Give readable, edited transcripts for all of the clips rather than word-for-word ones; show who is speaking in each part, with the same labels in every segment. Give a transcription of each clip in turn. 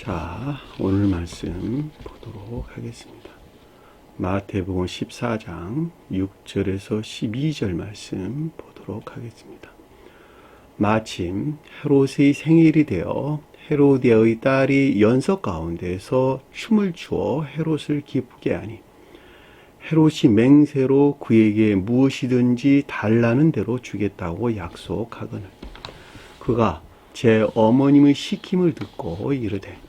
Speaker 1: 자, 오늘 말씀 보도록 하겠습니다. 마태복음 14장 6절에서 12절 말씀 보도록 하겠습니다. 마침 헤롯의 생일이 되어 헤로디아의 딸이 연석 가운데서 춤을 추어 헤롯을 기쁘게 하니 헤롯이 맹세로 그에게 무엇이든지 달라는 대로 주겠다고 약속하거늘 그가 제 어머님의 시킴을 듣고 이르되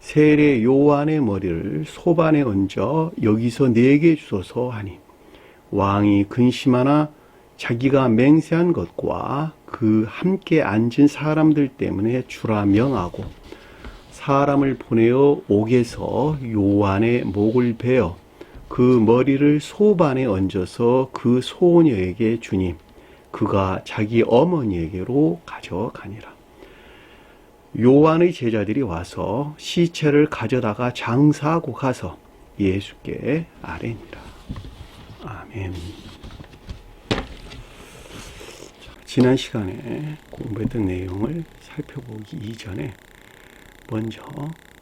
Speaker 1: 세례 요한의 머리를 소반에 얹어 여기서 내게 주소서 하니 왕이 근심하나 자기가 맹세한 것과 그 함께 앉은 사람들 때문에 주라 명하고 사람을 보내어 옥에서 요한의 목을 베어 그 머리를 소반에 얹어서 그 소녀에게 주니 그가 자기 어머니에게로 가져가니라. 요한의 제자들이 와서 시체를 가져다가 장사하고 가서 예수께 아뢰니라. 아멘. 지난 시간에 공부했던 내용을 살펴보기 이전에 먼저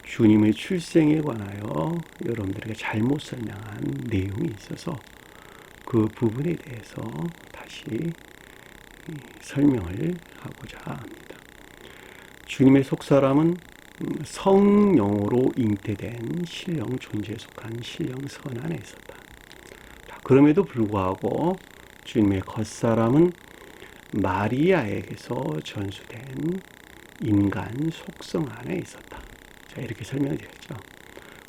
Speaker 1: 주님의 출생에 관하여 여러분들에게 잘못 설명한 내용이 있어서 그 부분에 대해서 다시 설명을 하고자 합니다. 주님의 속사람은 성령으로 잉태된 신령 존재에 속한 신령 선 안에 있었다. 그럼에도 불구하고 주님의 겉사람은 마리아에게서 전수된 인간 속성 안에 있었다. 자, 이렇게 설명드렸죠.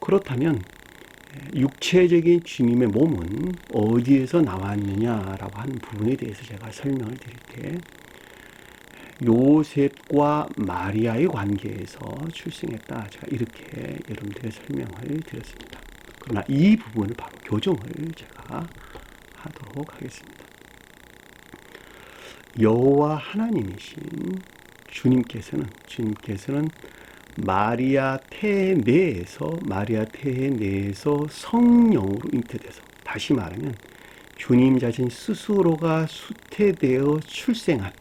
Speaker 1: 그렇다면 육체적인 주님의 몸은 어디에서 나왔느냐라고 하는 부분에 대해서 제가 설명을 드릴 때 요셉과 마리아의 관계에서 출생했다. 제가 이렇게 여러분들에게 설명을 드렸습니다. 그러나 이 부분을 바로 교정을 제가 하도록 하겠습니다. 여호와 하나님이신 주님께서는 마리아 태의 내에서 성령으로 잉태돼서, 다시 말하면 주님 자신 스스로가 수태되어 출생한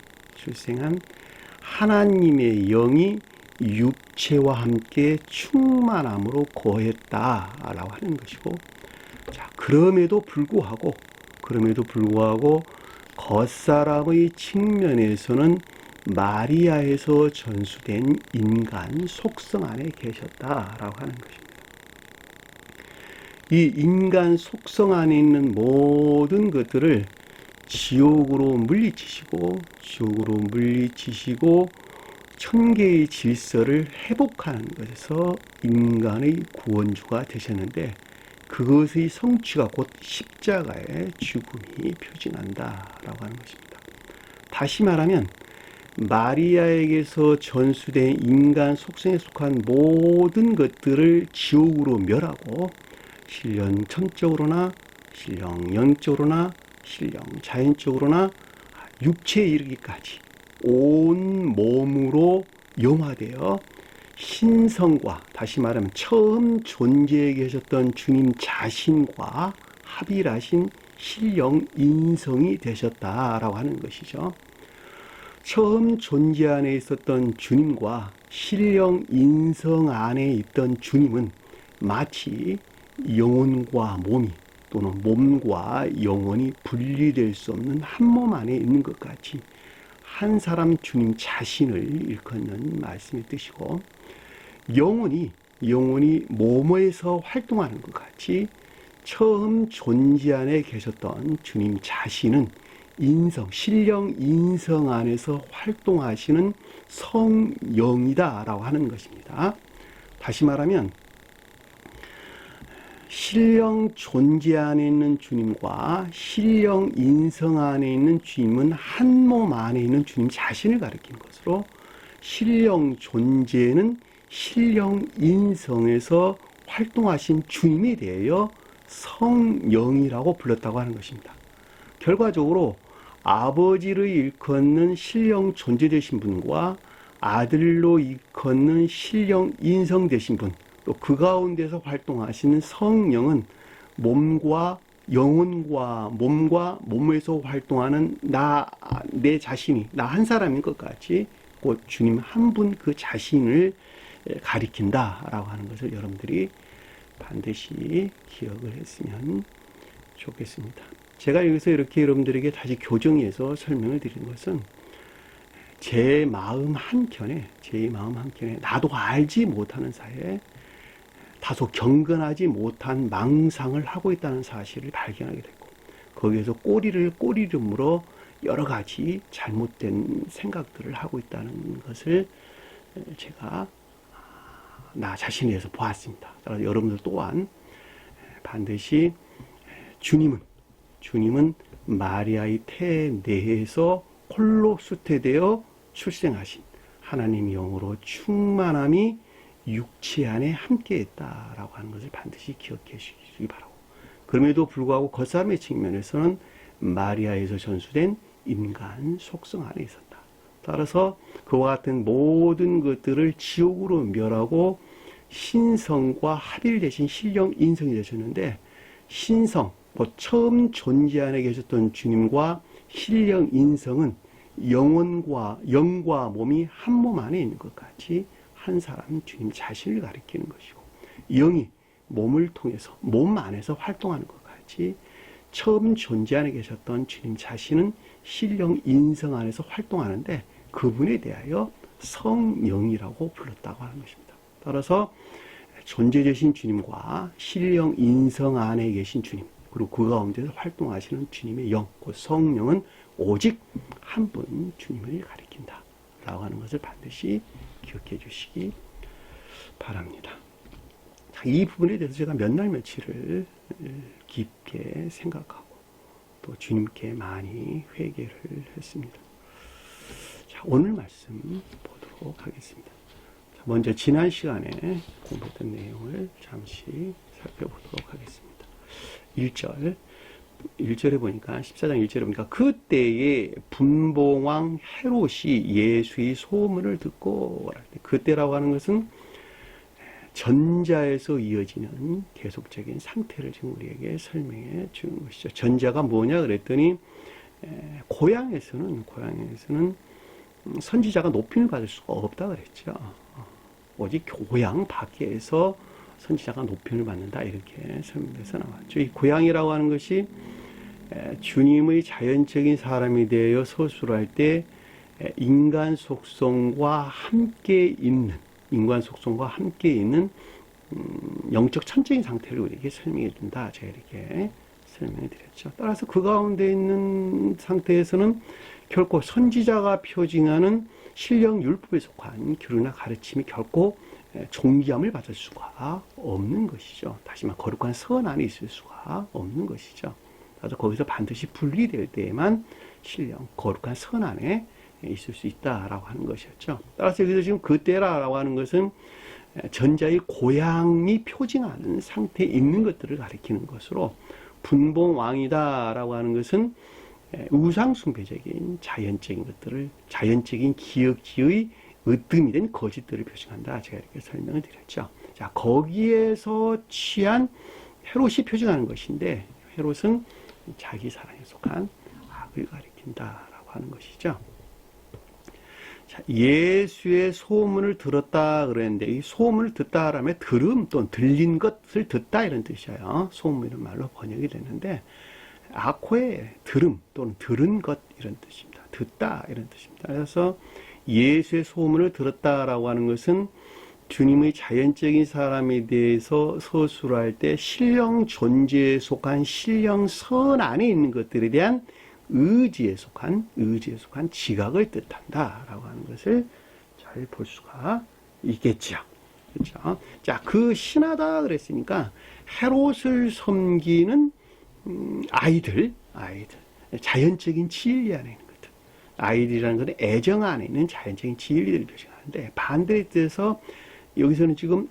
Speaker 1: 하나님의 영이 육체와 함께 충만함으로 거했다라고 하는 것이고, 자, 그럼에도 불구하고 겉사람의 측면에서는 마리아에서 전수된 인간 속성 안에 계셨다라고 하는 것입니다. 이 인간 속성 안에 있는 모든 것들을 지옥으로 물리치시고 천계의 질서를 회복하는 것에서 인간의 구원주가 되셨는데, 그것의 성취가 곧 십자가의 죽음이 표징한다라고 하는 것입니다. 다시 말하면 마리아에게서 전수된 인간 속성에 속한 모든 것들을 지옥으로 멸하고 신령 천적으로나 신령 영적으로나 신령 자연적으로나 육체에 이르기까지 온 몸으로 영화되어 신성과, 다시 말하면 처음 존재해 계셨던 주님 자신과 합일하신 신령 인성이 되셨다라고 하는 것이죠. 처음 존재 안에 있었던 주님과 신령 인성 안에 있던 주님은 마치 영혼과 몸이, 또는 몸과 영혼이 분리될 수 없는 한 몸 안에 있는 것 같이 한 사람 주님 자신을 일컫는 말씀의 뜻이고, 영혼이 몸에서 활동하는 것 같이 처음 존재 안에 계셨던 주님 자신은 신령 인성 안에서 활동하시는 성령이다라고 하는 것입니다. 다시 말하면 신령 존재 안에 있는 주님과 신령 인성 안에 있는 주님은 한 몸 안에 있는 주님 자신을 가리키는 것으로, 신령 존재는 신령 인성에서 활동하신 주님에 대하여 성령이라고 불렀다고 하는 것입니다. 결과적으로 아버지를 일컫는 신령 존재 되신 분과 아들로 일컫는 신령 인성 되신 분, 또 그 가운데서 활동하시는 성령은 몸과 몸에서 활동하는 내 자신이 나 한 사람인 것 같이 곧 주님 한 분 그 자신을 가리킨다라고 하는 것을 여러분들이 반드시 기억을 했으면 좋겠습니다. 제가 여기서 이렇게 여러분들에게 다시 교정해서 설명을 드리는 것은 제 마음 한켠에 나도 알지 못하는 사이에 다소 경건하지 못한 망상을 하고 있다는 사실을 발견하게 됐고, 거기에서 꼬리를 물어 여러 가지 잘못된 생각들을 하고 있다는 것을 제가 나 자신에 대해서 보았습니다. 따라서 여러분들 또한 반드시 주님은 마리아의 태 내에서 홀로 수태되어 출생하신 하나님의 영으로 충만함이 육체 안에 함께 있다라고 하는 것을 반드시 기억해 주시기 바라고, 그럼에도 불구하고 겉사람의 측면에서는 마리아에서 전수된 인간 속성 안에 있었다. 따라서 그와 같은 모든 것들을 지옥으로 멸하고 신성과 합일되신 신령 인성이 되셨는데, 신성, 처음 존재 안에 계셨던 주님과 신령 인성은 영과 몸이 한 몸 안에 있는 것 같이 한 사람 주님 자신을 가리키는 것이고, 영이 몸을 통해서 몸 안에서 활동하는 것 같이 처음 존재 안에 계셨던 주님 자신은 신령 인성 안에서 활동하는데, 그분에 대하여 성령이라고 불렀다고 하는 것입니다. 따라서 존재되신 주님과 신령 인성 안에 계신 주님, 그리고 그 가운데서 활동하시는 주님의 영, 그 성령은 오직 한 분 주님을 가리킨다 라고 하는 것을 반드시 기억해 주시기 바랍니다. 이 부분에 대해서 제가 몇 날 며칠을 깊게 생각하고 또 주님께 많이 회개를 했습니다. 자, 오늘 말씀 보도록 하겠습니다. 자, 먼저 지난 시간에 공부했던 내용을 잠시 살펴보도록 하겠습니다. 1절에 보니까 14장 1절에 보니까 그때에 분봉왕 헤롯이 예수의 소문을 듣고, 그때라고 하는 것은 전자에서 이어지는 계속적인 상태를 지금 우리에게 설명해 주는 것이죠. 전자가 뭐냐 그랬더니 고향에서는 선지자가 높임을 받을 수가 없다 그랬죠. 오직 고향 밖에서 선지자가 높임을 받는다, 이렇게 설명돼서 나왔죠. 이 고향이라고 하는 것이 주님의 자연적인 사람이 되어 서술할 때 인간 속성과 함께 있는 영적 천적인 상태를 우리에게 설명해 준다, 제가 이렇게 설명해 드렸죠. 따라서 그 가운데 있는 상태에서는 결코 선지자가 표징하는 신령 율법에 속한 교류나 가르침이 결코 존귀함을 받을 수가 없는 것이죠. 다시 말해 거룩한 선 안에 있을 수가 없는 것이죠. 그래서 거기서 반드시 분리될 때에만 신령 거룩한 선 안에 있을 수 있다라고 하는 것이었죠. 따라서 여기서 지금 그때라고 하는 것은 전자의 고향이 표징하는 상태에 있는 것들을 가리키는 것으로, 분봉왕이다라고 하는 것은 우상숭배적인 자연적인 것들을, 자연적인 기억지의 으뜸이 된 거짓들을 표징한다, 제가 이렇게 설명을 드렸죠. 자, 거기에서 취한 헤롯이 표징하는 것인데, 헤롯은 자기 사랑에 속한 악을 가리킨다라고 하는 것이죠. 자, 예수의 소문을 들었다 그랬는데, 이 소문을 듣다라면 들음 또는 들린 것을 듣다 이런 뜻이에요. 소문이라는 말로 번역이 됐는데, 아코의 들음 또는 들은 것 이런 뜻입니다. 듣다 이런 뜻입니다. 그래서 예수의 소문을 들었다라고 하는 것은 주님의 자연적인 사람에 대해서 서술할 때 신령 존재에 속한 신령 선 안에 있는 것들에 대한 의지에 속한 지각을 뜻한다라고 하는 것을 잘 볼 수가 있겠죠. 그렇죠? 자, 그 신하다 그랬으니까 헤롯을 섬기는 아이들, 자연적인 진리 안에 있는 것들. 아이들이라는 것은 애정 안에 있는 자연적인 진리들을 표시하는데, 반대의 뜻에서 여기서는 지금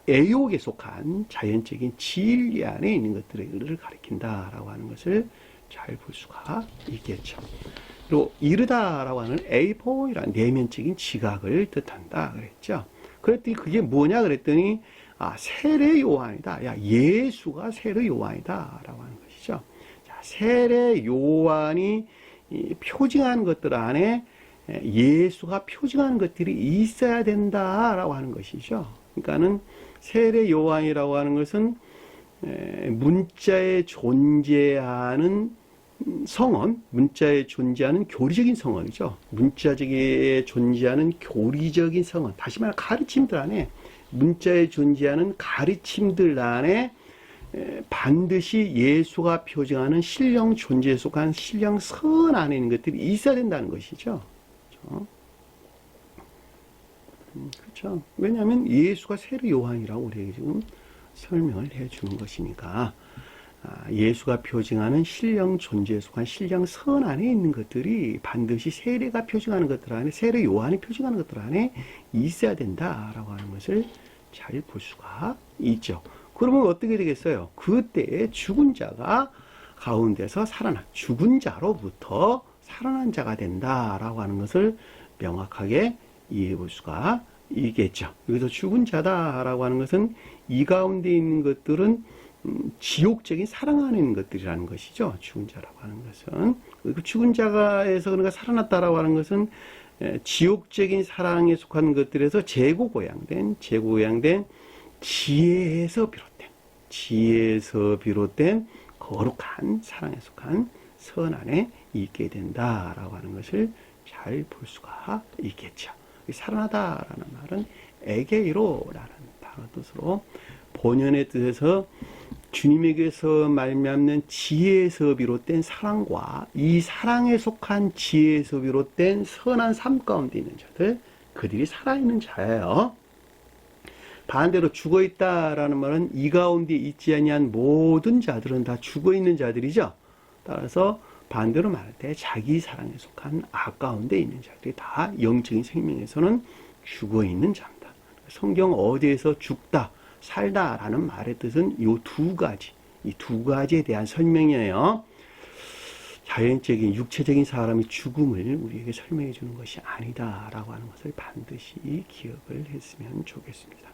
Speaker 1: 애욕에 속한 자연적인 진리 안에 있는 것들을 가리킨다라고 하는 것을 잘 볼 수가 있겠죠. 그리고 이르다라고 하는 에이포이라는 내면적인 지각을 뜻한다 그랬죠. 그랬더니 그게 뭐냐 그랬더니 세례 요한이다. 야, 예수가 세례 요한이다 라고 하는 것이죠. 자, 세례 요한이 표징한 것들 안에 예수가 표징하는 것들이 있어야 된다라고 하는 것이죠. 그러니까는 세례 요한이라고 하는 것은 문자에 존재하는 성언, 문자에 존재하는 교리적인 성언이죠. 문자적에 존재하는 교리적인 성언, 다시 말해 가르침들 안에, 문자에 존재하는 가르침들 안에 반드시 예수가 표징하는 신령 존재에 속한 신령 선 안에 있는 것들이 있어야 된다는 것이죠. 그렇죠. 왜냐하면 예수가 세례 요한이라고 우리에게 지금 설명을 해주는 것이니까, 예수가 표징하는 신령 존재에 속한 신령 선 안에 있는 것들이 반드시 세례가 표징하는 것들 안에, 세례 요한이 표징하는 것들 안에 있어야 된다라고 하는 것을 잘 볼 수가 있죠. 그러면 어떻게 되겠어요? 그때 죽은 자가 가운데서 죽은 자로부터 살아난 자가 된다라고 하는 것을 명확하게 이해해 볼 수가 있겠죠. 여기서 죽은 자다라고 하는 것은 이 가운데 있는 것들은 지옥적인 사랑 안에 있는 것들이라는 것이죠. 죽은 자라고 하는 것은. 그 죽은 자가에서 그러니까 살아났다라고 하는 것은 지옥적인 사랑에 속한 것들에서 재고고양된 지혜에서 비롯된 거룩한 사랑에 속한 선 안에 있게 된다라고 하는 것을 잘 볼 수가 있겠죠. 살아나다라는 말은 에게이로라는 단어 뜻으로 본연의 뜻에서 주님에게서 말미암는 지혜에서 비롯된 사랑과 이 사랑에 속한 지혜에서 비롯된 선한 삶 가운데 있는 자들, 그들이 살아있는 자예요. 반대로 죽어있다라는 말은 이 가운데 있지 아니한 모든 자들은 다 죽어있는 자들이죠. 따라서 반대로 말할 때 자기 사랑에 속한 악 가운데 있는 자들이 다 영적인 생명에서는 죽어있는 자입니다. 성경 어디에서 죽다, 살다라는 말의 뜻은 이 두 가지에 대한 설명이에요. 자연적인 육체적인 사람의 죽음을 우리에게 설명해 주는 것이 아니다라고 하는 것을 반드시 기억을 했으면 좋겠습니다.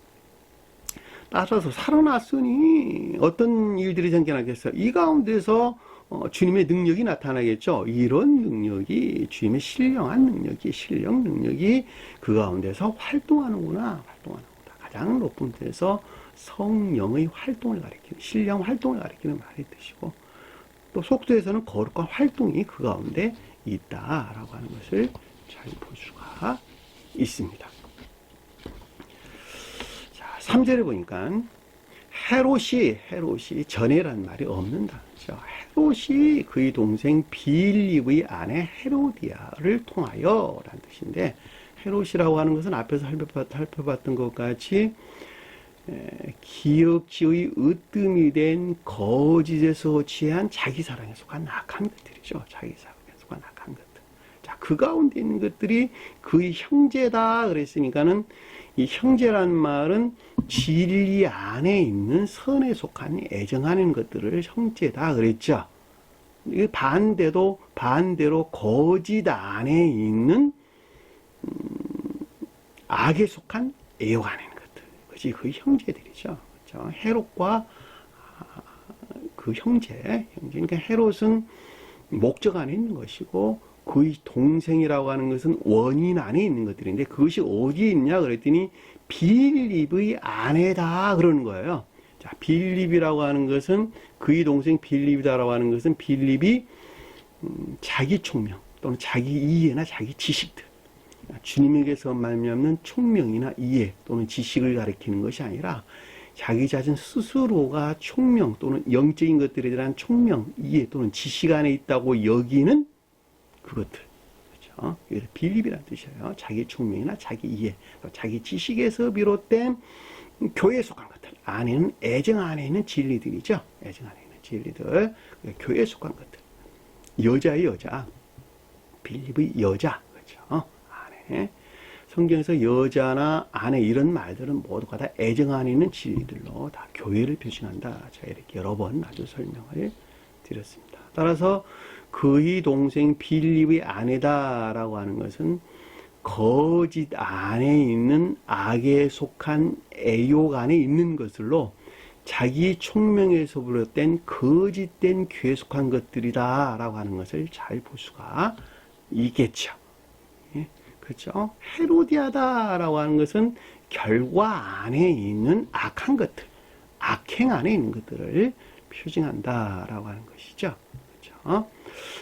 Speaker 1: 따라서 살아났으니 어떤 일들이 생겨나겠어요? 이 가운데서 주님의 능력이 나타나겠죠. 이런 능력이 주님의 신령 능력이 그 가운데서 활동하는구나. 가장 높은 데서 성령의 활동을 가리키는, 신령 활동을 가리키는 말의 뜻이고, 또 속도에서는 거룩한 활동이 그 가운데 있다라고 하는 것을 잘 볼 수가 있습니다. 자, 3절에 보니까 헤롯이 전에란 말이 없는 단어죠. 헤롯이 그의 동생 빌립의 아내 헤로디아를 통하여 라는 뜻인데, 헤롯이라고 하는 것은 앞에서 살펴봤던 것 같이 기역지의 으뜸이 된 거짓에서 취한 자기 사랑에 속한 악한 것들이죠. 자기 사랑에 속한 악한 것들. 자, 그 가운데 있는 것들이 그의 형제다 그랬으니까는 이 형제란 말은 진리 안에 있는 선에 속한 애정 안에 있는 것들을 형제다 그랬죠. 반대로 거짓 안에 있는 악에 속한 애욕 안에 있는 것들. 그것이 그 형제들이죠. 그렇죠? 헤롯과 그 형제. 그러니까 헤롯은 목적 안에 있는 것이고, 그의 동생이라고 하는 것은 원인 안에 있는 것들인데, 그것이 어디에 있냐 그랬더니 빌립의 아내다 그러는 거예요. 자, 빌립이라고 하는 것은, 그의 동생 빌립이다라고 하는 것은 빌립이 자기 총명 또는 자기 이해나 자기 지식들, 주님에게서 말미암는 총명이나 이해 또는 지식을 가리키는 것이 아니라 자기 자신 스스로가 총명 또는 영적인 것들에 대한 총명, 이해 또는 지식 안에 있다고 여기는 그것들. 그렇죠? 이게 빌립이라는 뜻이에요. 자기 총명이나 자기 이해, 자기 지식에서 비롯된 교회에 속한 것들. 안에는 애정 안에 있는 진리들이죠. 애정 안에 있는 진리들. 교회에 속한 것들. 여자의 여자. 빌립의 여자. 그렇죠? 안에. 성경에서 여자나 아내 이런 말들은 모두가 다 애정 안에 있는 진리들로 다 교회를 표시한다. 제가 이렇게 여러 번 아주 설명을 드렸습니다. 따라서 그의 동생 빌립의 아내다라고 하는 것은 거짓 안에 있는 악에 속한 애욕 안에 있는 것들로 자기 총명에서 비롯된 거짓된 교회에 속한 것들이다라고 하는 것을 잘 볼 수가 있겠죠. 예? 그렇죠? 헤로디아다라고 하는 것은 결과 안에 있는 악한 것들, 악행 안에 있는 것들을 표징한다라고 하는 것이죠. 그렇죠?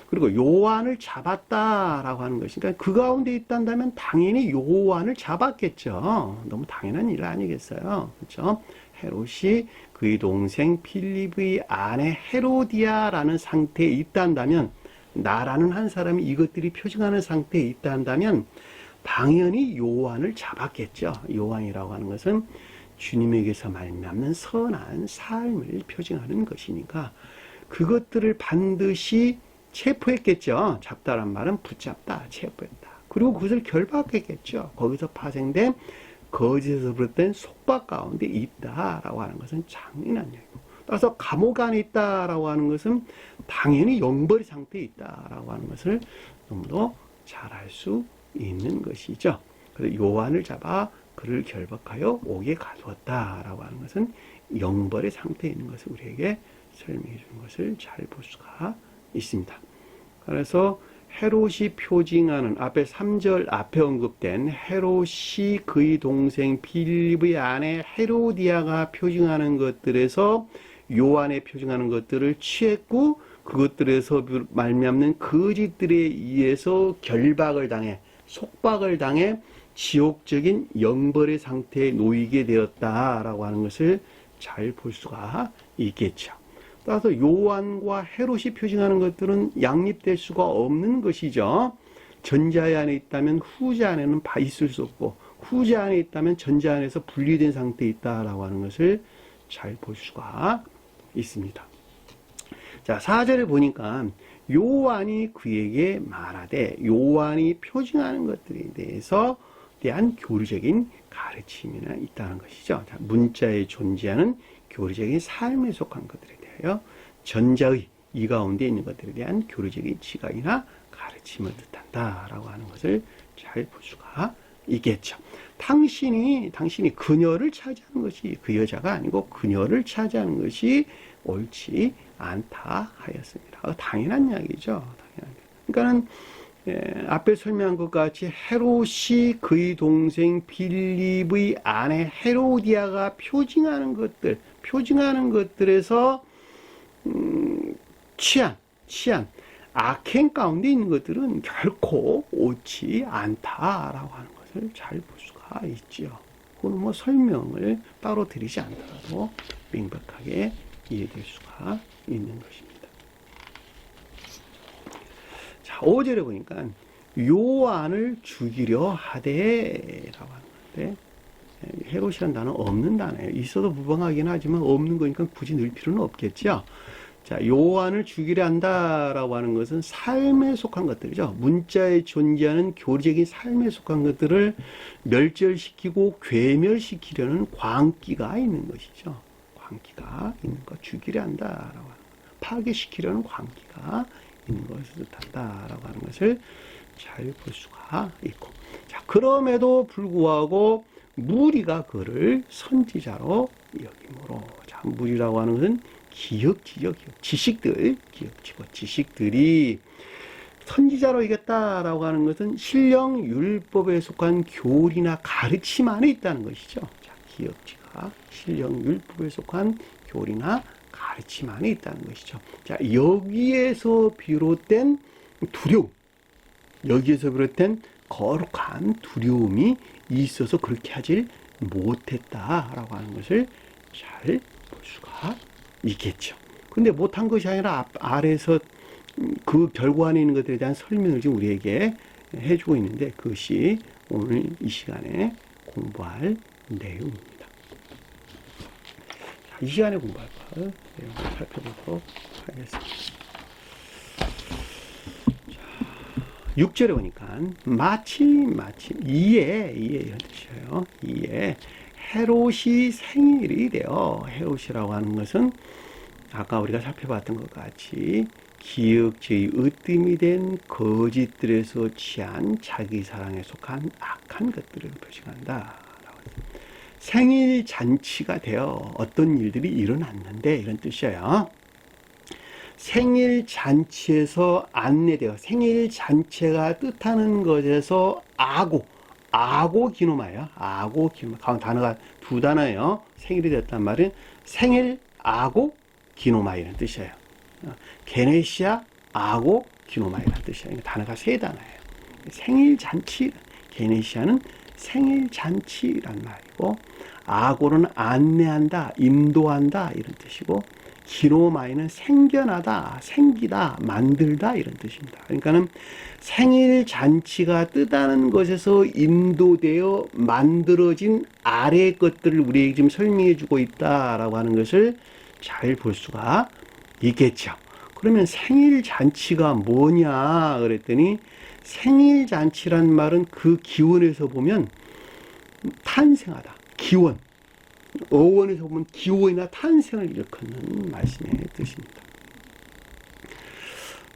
Speaker 1: 그리고 요한을 잡았다라고 하는 것이, 그러니까 그 가운데 있단다면 당연히 요한을 잡았겠죠. 너무 당연한 일 아니겠어요. 그렇죠? 헤롯이 그의 동생 필립의 아내 헤로디아라는 상태에 있단다면, 나라는 한 사람이 이것들이 표징하는 상태에 있단다면 당연히 요한을 잡았겠죠. 요한이라고 하는 것은 주님에게서 말미암는 선한 삶을 표징하는 것이니까 그것들을 반드시 체포했겠죠. 잡다란 말은 붙잡다, 체포했다. 그리고 그것을 결박했겠죠. 거기서 파생된 거짓에서 비롯된 속박 가운데 있다라고 하는 것은 당연한 얘기고, 따라서 감옥 안에 있다라고 하는 것은 당연히 영벌의 상태에 있다라고 하는 것을 너무도 잘 알 수 있는 것이죠. 그래서 요한을 잡아 그를 결박하여 옥에 가두었다라고 하는 것은 영벌의 상태에 있는 것을 우리에게 설명해 주는 것을 잘 볼 수가 있습니다. 그래서 헤롯이 표징하는 앞에 3절 앞에 언급된 헤롯이 그의 동생 필립의 아내 헤로디아가 표징하는 것들에서 요한의 표징하는 것들을 취했고, 그것들에서 말미암는 거짓들에 의해서 결박을 당해, 속박을 당해 지옥적인 영벌의 상태에 놓이게 되었다라고 하는 것을 잘 볼 수가 있겠죠. 따라서 요한과 헤롯이 표징하는 것들은 양립될 수가 없는 것이죠. 전자 안에 있다면 후자 안에는 있을 수 없고, 후자 안에 있다면 전자 안에서 분리된 상태에 있다라고 하는 것을 잘 볼 수가 있습니다. 자, 4절에 보니까 요한이 그에게 말하되, 요한이 표징하는 것들에 대한 교리적인 가르침이나 있다는 것이죠. 자, 문자에 존재하는 교리적인 삶에 속한 것들에 대하여 전자의 이 가운데 있는 것들에 대한 교리적인 지각이나 가르침을 뜻한다라고 하는 것을 잘 볼 수가 있겠죠. 당신이 그녀를 차지하는 것이, 그 여자가 아니고 그녀를 차지하는 것이 옳지 않다 하였습니다. 당연한 이야기죠. 그러니까는 앞에 설명한 것 같이 헤롯이 그의 동생 빌립의 아내 헤로디아가 표징하는 것들에서 취한 악행 가운데 있는 것들은 결코 옳지 않다라고 하는 것을 잘 볼 수가 있죠. 그건 뭐 설명을 따로 드리지 않더라도 명백하게 이해될 수가 있는 것입니다. 자, 5절에 보니까 요한을 죽이려 하되라고 하는 건데, 헤롯이라는 단어는 없는 단어예요. 있어도 무방하긴 하지만 없는 거니까 굳이 넣을 필요는 없겠죠. 자, 요한을 죽이려 한다라고 하는 것은 삶에 속한 것들이죠. 문자에 존재하는 교리적인 삶에 속한 것들을 멸절시키고 괴멸시키려는 광기가 있는 것이죠. 광기가 있는 것, 죽이려 한다라고 하는 것, 파괴시키려는 광기가 있는 것을 뜻한다라고 하는 것을 잘 볼 수가 있고, 자, 그럼에도 불구하고 무리가 그를 선지자로 여김으로, 자, 무리라고 하는 것은 지식들이 선지자로 이겼다라고 하는 것은 신령 율법에 속한 교리나 가르침 안에 있다는 것이죠. 자, 기억지가 신령 율법에 속한 교리나 가르침 안에 있다는 것이죠. 자, 여기에서 비롯된 두려움, 여기에서 비롯된 거룩한 두려움이 있어서 그렇게 하질 못했다라고 하는 것을 잘 볼 수가 있겠죠. 근데 못한 것이 아니라 아래에서 그 결과 안에 있는 것들에 대한 설명을 지금 우리에게 해주고 있는데, 그것이 오늘 이 시간에 공부할 내용입니다. 자, 이 시간에 공부할 내용을 살펴보도록 하겠습니다. 6절에 보니까 마침 이에 이런 뜻이에요. 이에 헤롯이 생일이 되어, 헤롯이라고 하는 것은 아까 우리가 살펴봤던 것 같이 기역제의 으뜸이 된 거짓들에서 취한 자기 사랑에 속한 악한 것들을 표시한다. 생일 잔치가 되어 어떤 일들이 일어났는데, 이런 뜻이에요. 생일 잔치에서 안내되어 생일 잔치가 뜻하는 것에서 아고 기노마예요. 아고 기노마. 단어가 두 단어예요. 생일이 됐단 말은 생일 아고 기노마 이런 뜻이에요. 게네시아 아고 기노마 이런 뜻이에요. 단어가 세 단어예요. 생일 잔치, 게네시아는 생일 잔치란 말이고, 아고는 안내한다, 인도한다 이런 뜻이고, 기노마이는 생겨나다, 생기다, 만들다 이런 뜻입니다. 그러니까는 생일 잔치가 뜻하는 것에서 인도되어 만들어진 아래 것들을 우리에게 지금 설명해 주고 있다라고 하는 것을 잘 볼 수가 있겠죠. 그러면 생일 잔치가 뭐냐 그랬더니, 생일 잔치란 말은 그 기원에서 보면 탄생하다, 기원, 어원에서 보면 기원이나 탄생을 일컫는 말씀의 뜻입니다.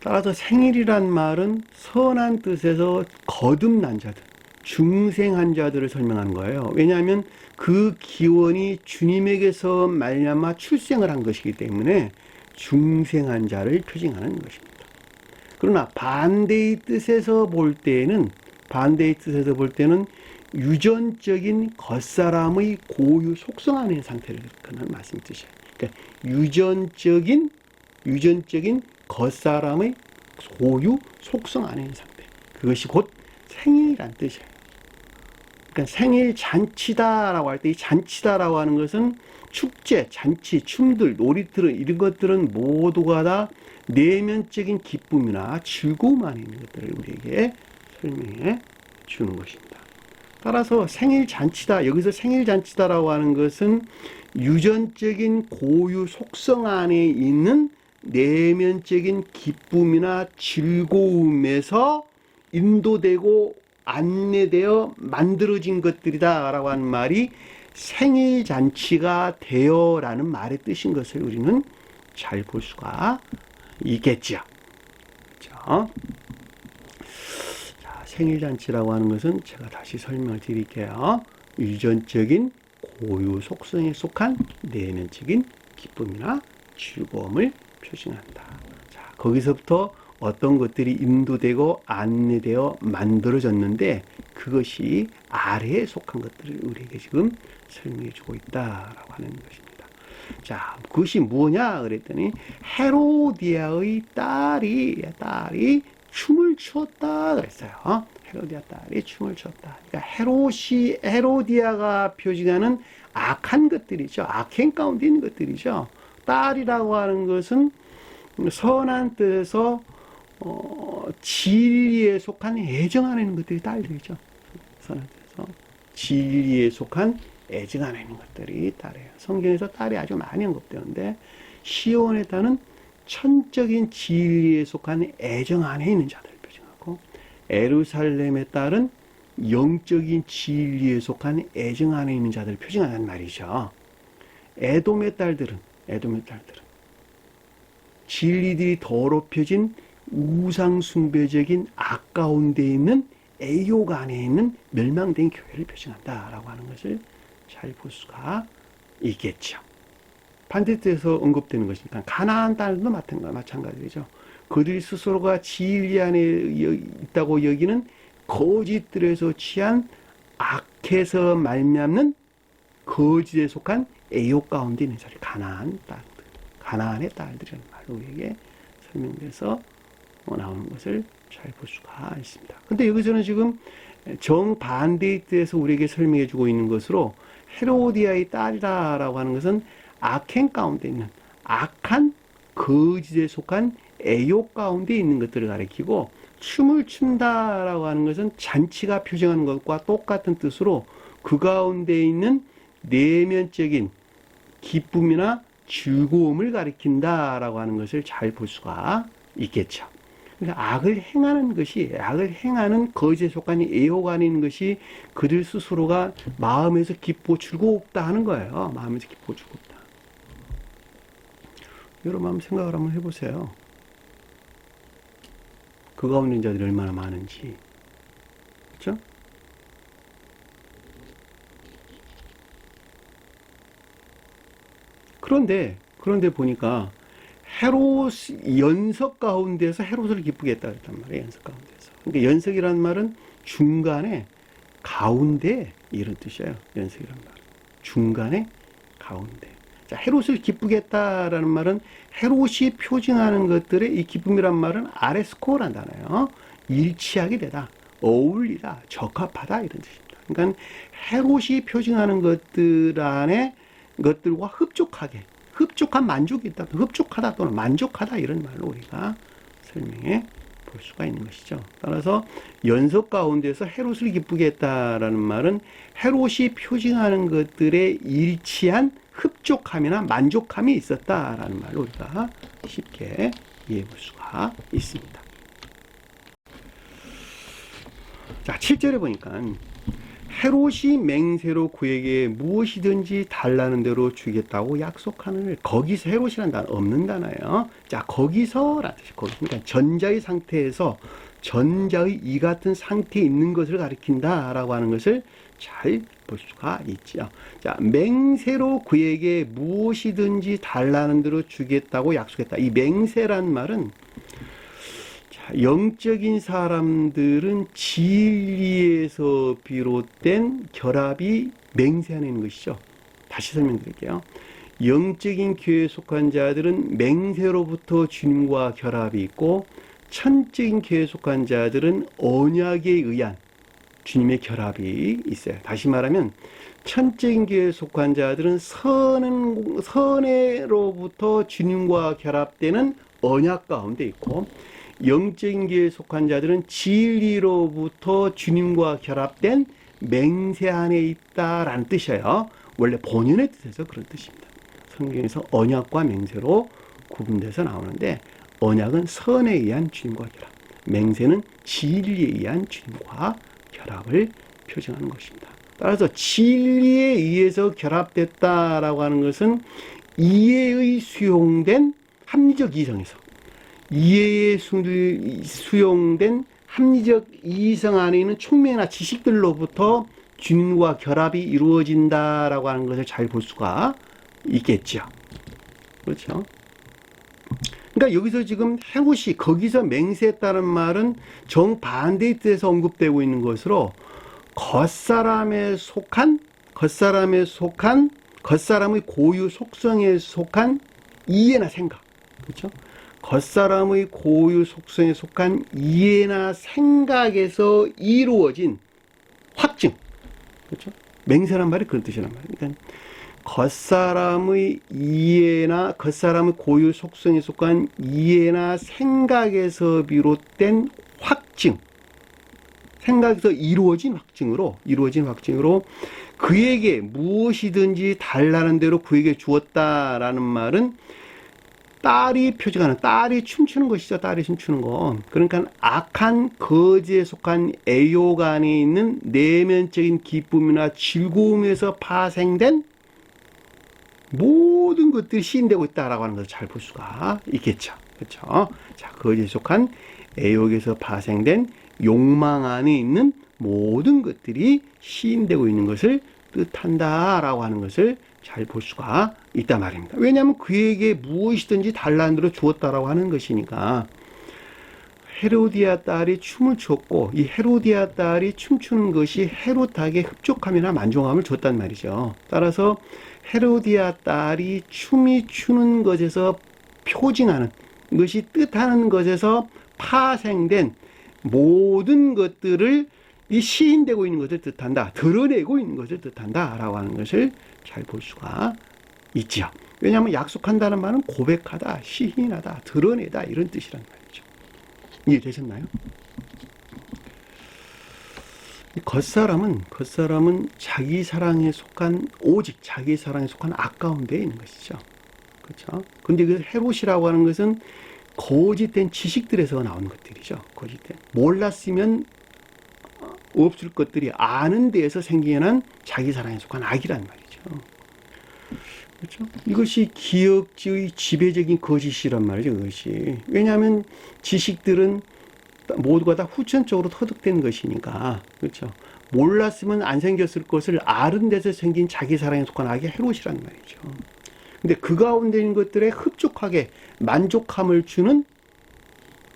Speaker 1: 따라서 생일이란 말은 선한 뜻에서 거듭난 자들, 중생한 자들을 설명하는 거예요. 왜냐하면 그 기원이 주님에게서 말미암아 출생을 한 것이기 때문에 중생한 자를 표징하는 것입니다. 그러나 반대의 뜻에서 볼 때는 유전적인 겉사람의 고유 속성 안의 상태를 일컫는 말씀 뜻이에요. 그러니까 유전적인 겉사람의 고유 속성 안에 있는 상태. 그것이 곧 생일이란 뜻이에요. 그러니까 생일 잔치다라고 할 때 이 잔치다라고 하는 것은 축제, 잔치, 춤들, 놀이들은 이런 것들은 모두가 다 내면적인 기쁨이나 즐거움 안에 있는 것들을 우리에게 설명해 주는 것입니다. 따라서 생일 잔치다, 여기서 생일 잔치다라고 하는 것은 유전적인 고유 속성 안에 있는 내면적인 기쁨이나 즐거움에서 인도되고 안내되어 만들어진 것들이다라고 하는 말이 생일 잔치가 되어라는 말의 뜻인 것을 우리는 잘 볼 수가 있겠죠. 그렇죠? 자, 생일 잔치라고 하는 것은 제가 다시 설명을 드릴게요. 유전적인 고유 속성에 속한 내면적인 기쁨이나 즐거움을 표징한다. 자, 거기서부터 어떤 것들이 인도되고 안내되어 만들어졌는데 그것이 아래에 속한 것들을 우리에게 지금 설명해 주고 있다라고 하는 것입니다. 자, 그것이 뭐냐 그랬더니 헤로디아의 딸이 춤을 추었다 그랬어요. 헤로디아 딸이 춤을 추었다. 그러니까 헤로디아가 표징하는 악한 것들이죠. 악행 가운데 있는 것들이죠. 딸이라고 하는 것은 선한 뜻에서 진리에 속한 애정 안에 있는 것들이 딸들이죠. 선한 뜻에서 진리에 속한 애정 안에 있는 것들이 딸이에요. 성경에서 딸이 아주 많이 언급되는데 시온의 딸은 천적인 진리에 속한 애정 안에 있는 자들을 표징하고, 에루살렘의 딸은 영적인 진리에 속한 애정 안에 있는 자들을 표징하는 말이죠. 에돔의 딸들은 진리들이 더럽혀진 우상숭배적인 악 가운데 있는 애욕 안에 있는 멸망된 교회를 표징한다라고 하는 것을 잘 볼 수가 있겠죠. 반대뜻에서 언급되는 것이니까 가나안 딸도 마찬가지죠. 그들이 스스로가 진리 안에 있다고 여기는 거짓들에서 취한 악해서 말미암는 거짓에 속한 애욕 가운데 있는 자리, 가나안의 딸들이라는 말로 우리에게 설명돼서 나오는 것을 잘 볼 수가 있습니다. 근데 여기서는 지금 정반대의 뜻에서 우리에게 설명해 주고 있는 것으로 헤로디아의 딸이라고 하는 것은 악행 가운데 있는 악한 거짓에 속한 애욕 가운데 있는 것들을 가리키고, 춤을 춘다라고 하는 것은 잔치가 표정하는 것과 똑같은 뜻으로 그 가운데 있는 내면적인 기쁨이나 즐거움을 가리킨다라고 하는 것을 잘 볼 수가 있겠죠. 그러니까 악을 행하는 거짓에 속한 애욕 안에 있는 것이 그들 스스로가 마음에서 기쁘고 즐겁다 하는 거예요. 마음에서 기쁘고 즐겁다. 여러분 한번 생각을 한번 해보세요. 그 가운데 있는 자들이 얼마나 많은지. 그렇죠? 그런데 보니까 헤롯 연석 가운데서 헤롯을 기쁘게 했다 그랬단 말이에요. 연석 가운데서. 그러니까 연석이라는 말은 중간에 가운데 이런 뜻이에요. 연석이라는 말은 중간에 가운데. 자, 헤롯을 기쁘게 했다라는 말은 헤롯이 표징하는 것들의 이 기쁨이란 말은 아레스코라는 단어예요. 일치하게 되다, 어울리다, 적합하다 이런 뜻입니다. 그러니까 헤롯이 표징하는 것들 안에 것들과 흡족한 만족이 있다, 흡족하다 또는 만족하다 이런 말로 우리가 설명해 볼 수가 있는 것이죠. 따라서 연석 가운데서 헤롯을 기쁘게 했다라는 말은 헤롯이 표징하는 것들에 일치한 흡족함이나 만족함이 있었다라는 말로 우리가 쉽게 이해해 볼 수가 있습니다. 자, 7절에 보니까 헤롯이 맹세로 그에게 무엇이든지 달라는 대로 주겠다고 약속하는, 거기서 헤롯이라는 단어 없는 단어예요. 자, 거기서라는 뜻이, 그러니까 전자의 상태에서 전자의 이 같은 상태에 있는 것을 가리킨다라고 하는 것을 잘 볼 수가 있죠. 자, 맹세로 그에게 무엇이든지 달라는 대로 주겠다고 약속했다. 이 맹세란 말은 영적인 사람들은 진리에서 비롯된 결합이 맹세 안에 있는 것이죠. 다시 설명드릴게요. 영적인 교회에 속한 자들은 맹세로부터 주님과 결합이 있고, 천적인 교회에 속한 자들은 언약에 의한 주님의 결합이 있어요. 다시 말하면 천적인 교회에 속한 자들은 선애로부터 주님과 결합되는 언약 가운데 있고, 영적인 교회에 속한 자들은 진리로부터 주님과 결합된 맹세 안에 있다라는 뜻이에요. 원래 본연의 뜻에서 그런 뜻입니다. 성경에서 언약과 맹세로 구분돼서 나오는데, 언약은 선에 의한 주님과 결합, 맹세는 진리에 의한 주님과 결합을 표정하는 것입니다. 따라서 진리에 의해서 결합됐다라고 하는 것은 이해의 수용된 합리적 이성에서, 이해에 수용된 합리적 이성 안에 있는 총명이나 지식들로부터 주님과 결합이 이루어진다라고 하는 것을 잘 볼 수가 있겠죠. 그렇죠? 그러니까 여기서 지금 헤롯이 거기서 맹세했다는 말은 정반대의 뜻에서 언급되고 있는 것으로, 겉사람의 겉사람의 고유 속성에 속한 이해나 생각, 그렇죠? 겉사람의 고유 속성에 속한 이해나 생각에서 이루어진 확증, 그렇죠? 맹세란 말이 그런 뜻이란 말이에요. 그러니까 겉사람의 고유 속성에 속한 이해나 생각에서 비롯된 확증, 생각에서 이루어진 확증으로 그에게 무엇이든지 달라는 대로 그에게 주었다라는 말은 딸이 표징하는, 딸이 춤추는 것이죠. 딸이 춤추는 거. 그러니까 악한 거지에 속한 애욕 안에 있는 내면적인 기쁨이나 즐거움에서 파생된 모든 것들이 시인되고 있다라고 하는 것을 잘 볼 수가 있겠죠. 그렇죠? 자, 거지에 속한 애욕에서 파생된 욕망 안에 있는 모든 것들이 시인되고 있는 것을 뜻한다라고 하는 것을 잘 볼 수가 있단 말입니다. 왜냐하면 그에게 무엇이든지 달라는 대로 주었다라고 하는 것이니까. 헤로디아 딸이 춤을 췄고, 이 헤로디아 딸이 춤추는 것이 헤롯에게 흡족함이나 만족함을 줬단 말이죠. 따라서 헤로디아 딸이 춤이 추는 것에서 표징하는 것이 뜻하는 것에서 파생된 모든 것들을 이 시인되고 있는 것을 뜻한다, 드러내고 있는 것을 뜻한다 라고 하는 것을 잘 볼 수가 있죠. 왜냐하면 약속한다는 말은 고백하다, 시인하다, 드러내다 이런 뜻이란 말이죠. 이해되셨나요? 겉사람은 자기 사랑에 속한, 오직 자기 사랑에 속한 악 가운데 있는 것이죠. 그렇죠? 근데 그 헤롯이라고 하는 것은 거짓된 지식들에서 나온 것들이죠. 거짓된. 몰랐으면 없을 것들이 아는 데에서 생겨난 자기 사랑에 속한 악이란 말이죠. 그렇죠? 이것이 기억지의 지배적인 거짓이란 말이죠. 그것이. 왜냐하면 지식들은 모두가 다 후천적으로 터득된 것이니까. 그렇죠? 몰랐으면 안 생겼을 것을 아는 데서 생긴 자기 사랑에 속한 악이 헤롯이란 말이죠. 근데 그 가운데 있는 것들에 흡족하게 만족함을 주는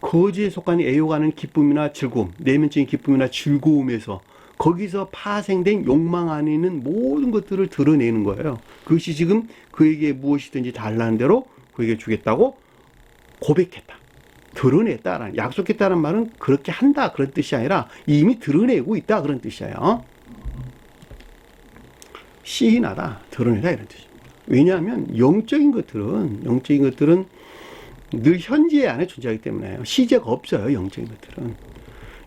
Speaker 1: 거지에 속한 애욕하는 기쁨이나 즐거움, 내면적인 기쁨이나 즐거움에서 거기서 파생된 욕망 안에 있는 모든 것들을 드러내는 거예요. 그것이 지금 그에게 무엇이든지 달라는 대로 그에게 주겠다고 고백했다. 드러냈다라는, 약속했다는 말은 그렇게 한다 그런 뜻이 아니라 이미 드러내고 있다 그런 뜻이에요. 시인하다, 드러내다 이런 뜻입니다. 왜냐하면 영적인 것들은 늘 현재 안에 존재하기 때문에요. 시제가 없어요. 영적인 것들은.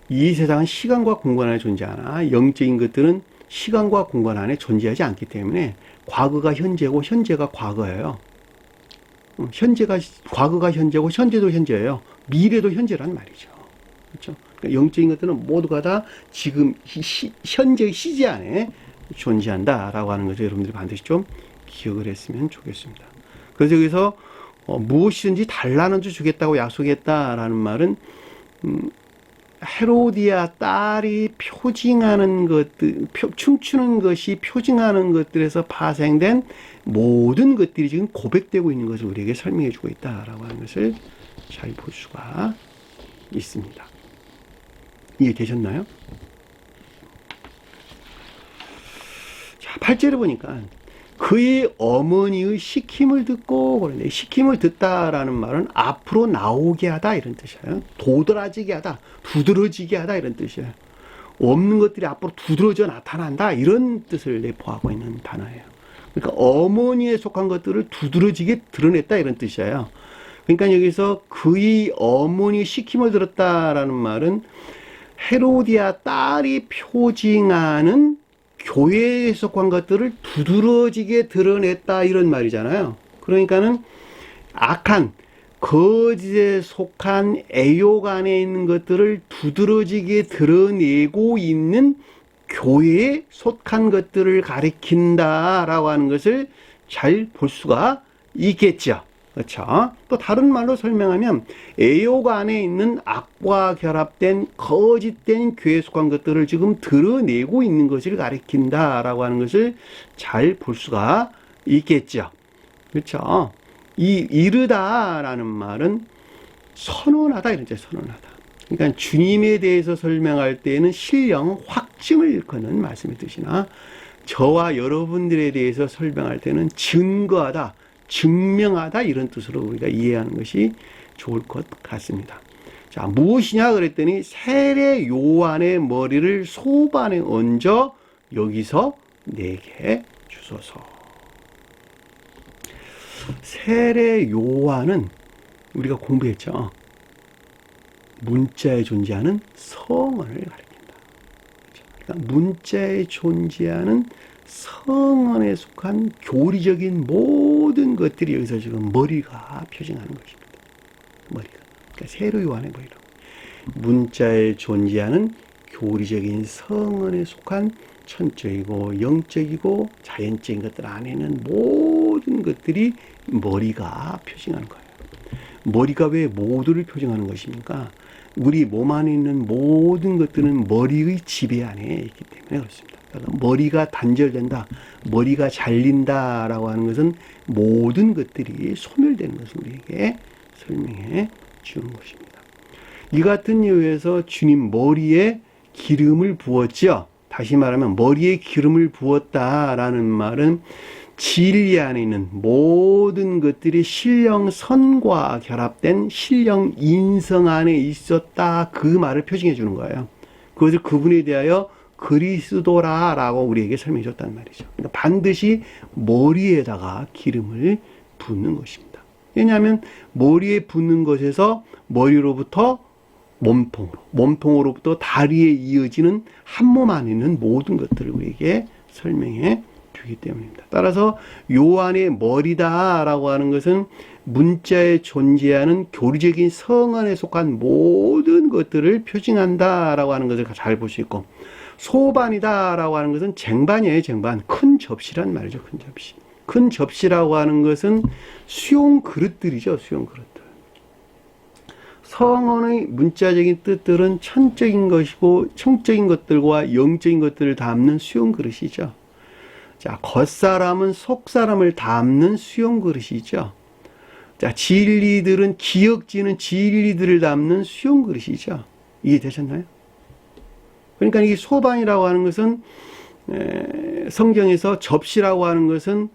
Speaker 1: 이 세상은 시간과 공간 안에 존재하나 영적인 것들은 시간과 공간 안에 존재하지 않기 때문에 과거가 현재고 현재가 과거예요. 과거가 현재고 현재도 현재예요. 미래도 현재란 말이죠. 그렇죠? 그러니까 영적인 것들은 모두가 다 지금 현재의 시제 안에 존재한다라고 하는 것을 여러분들이 반드시 좀 기억을 했으면 좋겠습니다. 그래서 여기서 무엇이든지 달라는 줄 주겠다고 약속했다라는 말은 헤로디아 딸이 표징하는 것들, 춤추는 것이 표징하는 것들에서 파생된 모든 것들이 지금 고백되고 있는 것을 우리에게 설명해 주고 있다라고 하는 것을 잘 볼 수가 있습니다. 이해되셨나요? 자, 8절에 보니까 그의 어머니의 시킴을 듣고, 그런데 시킴을 듣다라는 말은 앞으로 나오게 하다 이런 뜻이에요. 도드라지게 하다, 두드러지게 하다 이런 뜻이에요. 없는 것들이 앞으로 두드러져 나타난다 이런 뜻을 내포하고 있는 단어예요. 그러니까 어머니에 속한 것들을 두드러지게 드러냈다 이런 뜻이에요. 그러니까 여기서 그의 어머니의 시킴을 들었다라는 말은 헤로디아 딸이 표징하는 교회에 속한 것들을 두드러지게 드러냈다 이런 말이잖아요. 그러니까는 악한 거짓에 속한 애욕 안에 있는 것들을 두드러지게 드러내고 있는 교회에 속한 것들을 가리킨다라고 하는 것을 잘 볼 수가 있겠죠. 그렇죠? 또 다른 말로 설명하면 애욕 안에 있는 악과 결합된 거짓된 교회에 속한 것들을 지금 드러내고 있는 것을 가리킨다라고 하는 것을 잘 볼 수가 있겠죠. 그렇죠? 이 이르다라는 말은 선언하다 이런 뜻이에요. 선언하다. 그러니까 주님에 대해서 설명할 때에는 신령 확증을 일컫는 말씀의 뜻이나 저와 여러분들에 대해서 설명할 때는 증거하다, 증명하다 이런 뜻으로 우리가 이해하는 것이 좋을 것 같습니다. 자, 무엇이냐 그랬더니 세례 요한의 머리를 소반에 얹어 여기서 내게 주소서. 세례 요한은 우리가 공부했죠. 문자에 존재하는 성언을 가리킨다. 그러니까 문자에 존재하는 성언에 속한 교리적인 모든 것들이 여기서 지금 머리가 표징하는 것입니다. 머리가. 그러니까 세례 요한의 머리라고. 문자에 존재하는 교리적인 성언에 속한 천적이고 영적이고 자연적인 것들 안에는 모든 것들이 머리가 표징하는 거예요. 머리가 왜 모두를 표징하는 것입니까? 우리 몸 안에 있는 모든 것들은 머리의 지배 안에 있기 때문에 그렇습니다. 그러니까 머리가 단절된다, 머리가 잘린다라고 하는 것은 모든 것들이 소멸되는 것을 우리에게 설명해 주는 것입니다. 이 같은 이유에서 주님 머리에 기름을 부었죠. 다시 말하면 머리에 기름을 부었다라는 말은 진리 안에 있는 모든 것들이 신령 선과 결합된 신령 인성 안에 있었다 그 말을 표징해 주는 거예요. 그것을 그분에 대하여 그리스도라라고 우리에게 설명해 줬다는 말이죠. 그러니까 반드시 머리에다가 기름을 붓는 것입니다. 왜냐하면 머리에 붓는 것에서 머리로부터 몸통으로부터 다리에 이어지는 한 몸 안에 있는 모든 것들을 우리에게 설명해 주기 때문입니다. 따라서 요한의 머리다라고 하는 것은 문자에 존재하는 교리적인 성언에 속한 모든 것들을 표징한다라고 하는 것을 잘 볼 수 있고, 소반이다라고 하는 것은 쟁반이에요. 쟁반. 큰 접시란 말이죠. 큰 접시. 큰 접시라고 하는 것은 수용 그릇들이죠. 수용 그릇들. 성언의 문자적인 뜻들은 천적인 것이고 청적인 것들과 영적인 것들을 담는 수용 그릇이죠. 자, 겉사람은 속사람을 담는 수용 그릇이죠. 자, 진리들은 기역지는 진리들을 담는 수용 그릇이죠. 이해되셨나요? 그러니까 이 소반이라고 하는 것은 성경에서 접시라고 하는 것은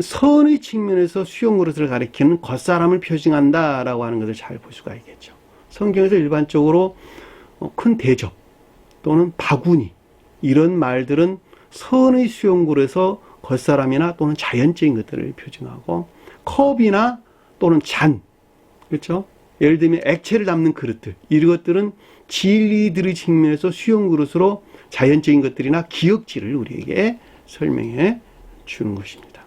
Speaker 1: 선의 측면에서 수용 그릇을 가리키는 겉사람을 표징한다라고 하는 것을 잘 볼 수가 있겠죠. 성경에서 일반적으로 큰 대접 또는 바구니 이런 말들은 선의 수용 그릇에서 겉사람이나 또는 자연적인 것들을 표징하고 컵이나 또는 잔, 그렇죠? 예를 들면 액체를 담는 그릇들 이런 것들은 진리들의 측면에서 수용 그릇으로 자연적인 것들이나 기역지를 우리에게 설명해 주는 것입니다.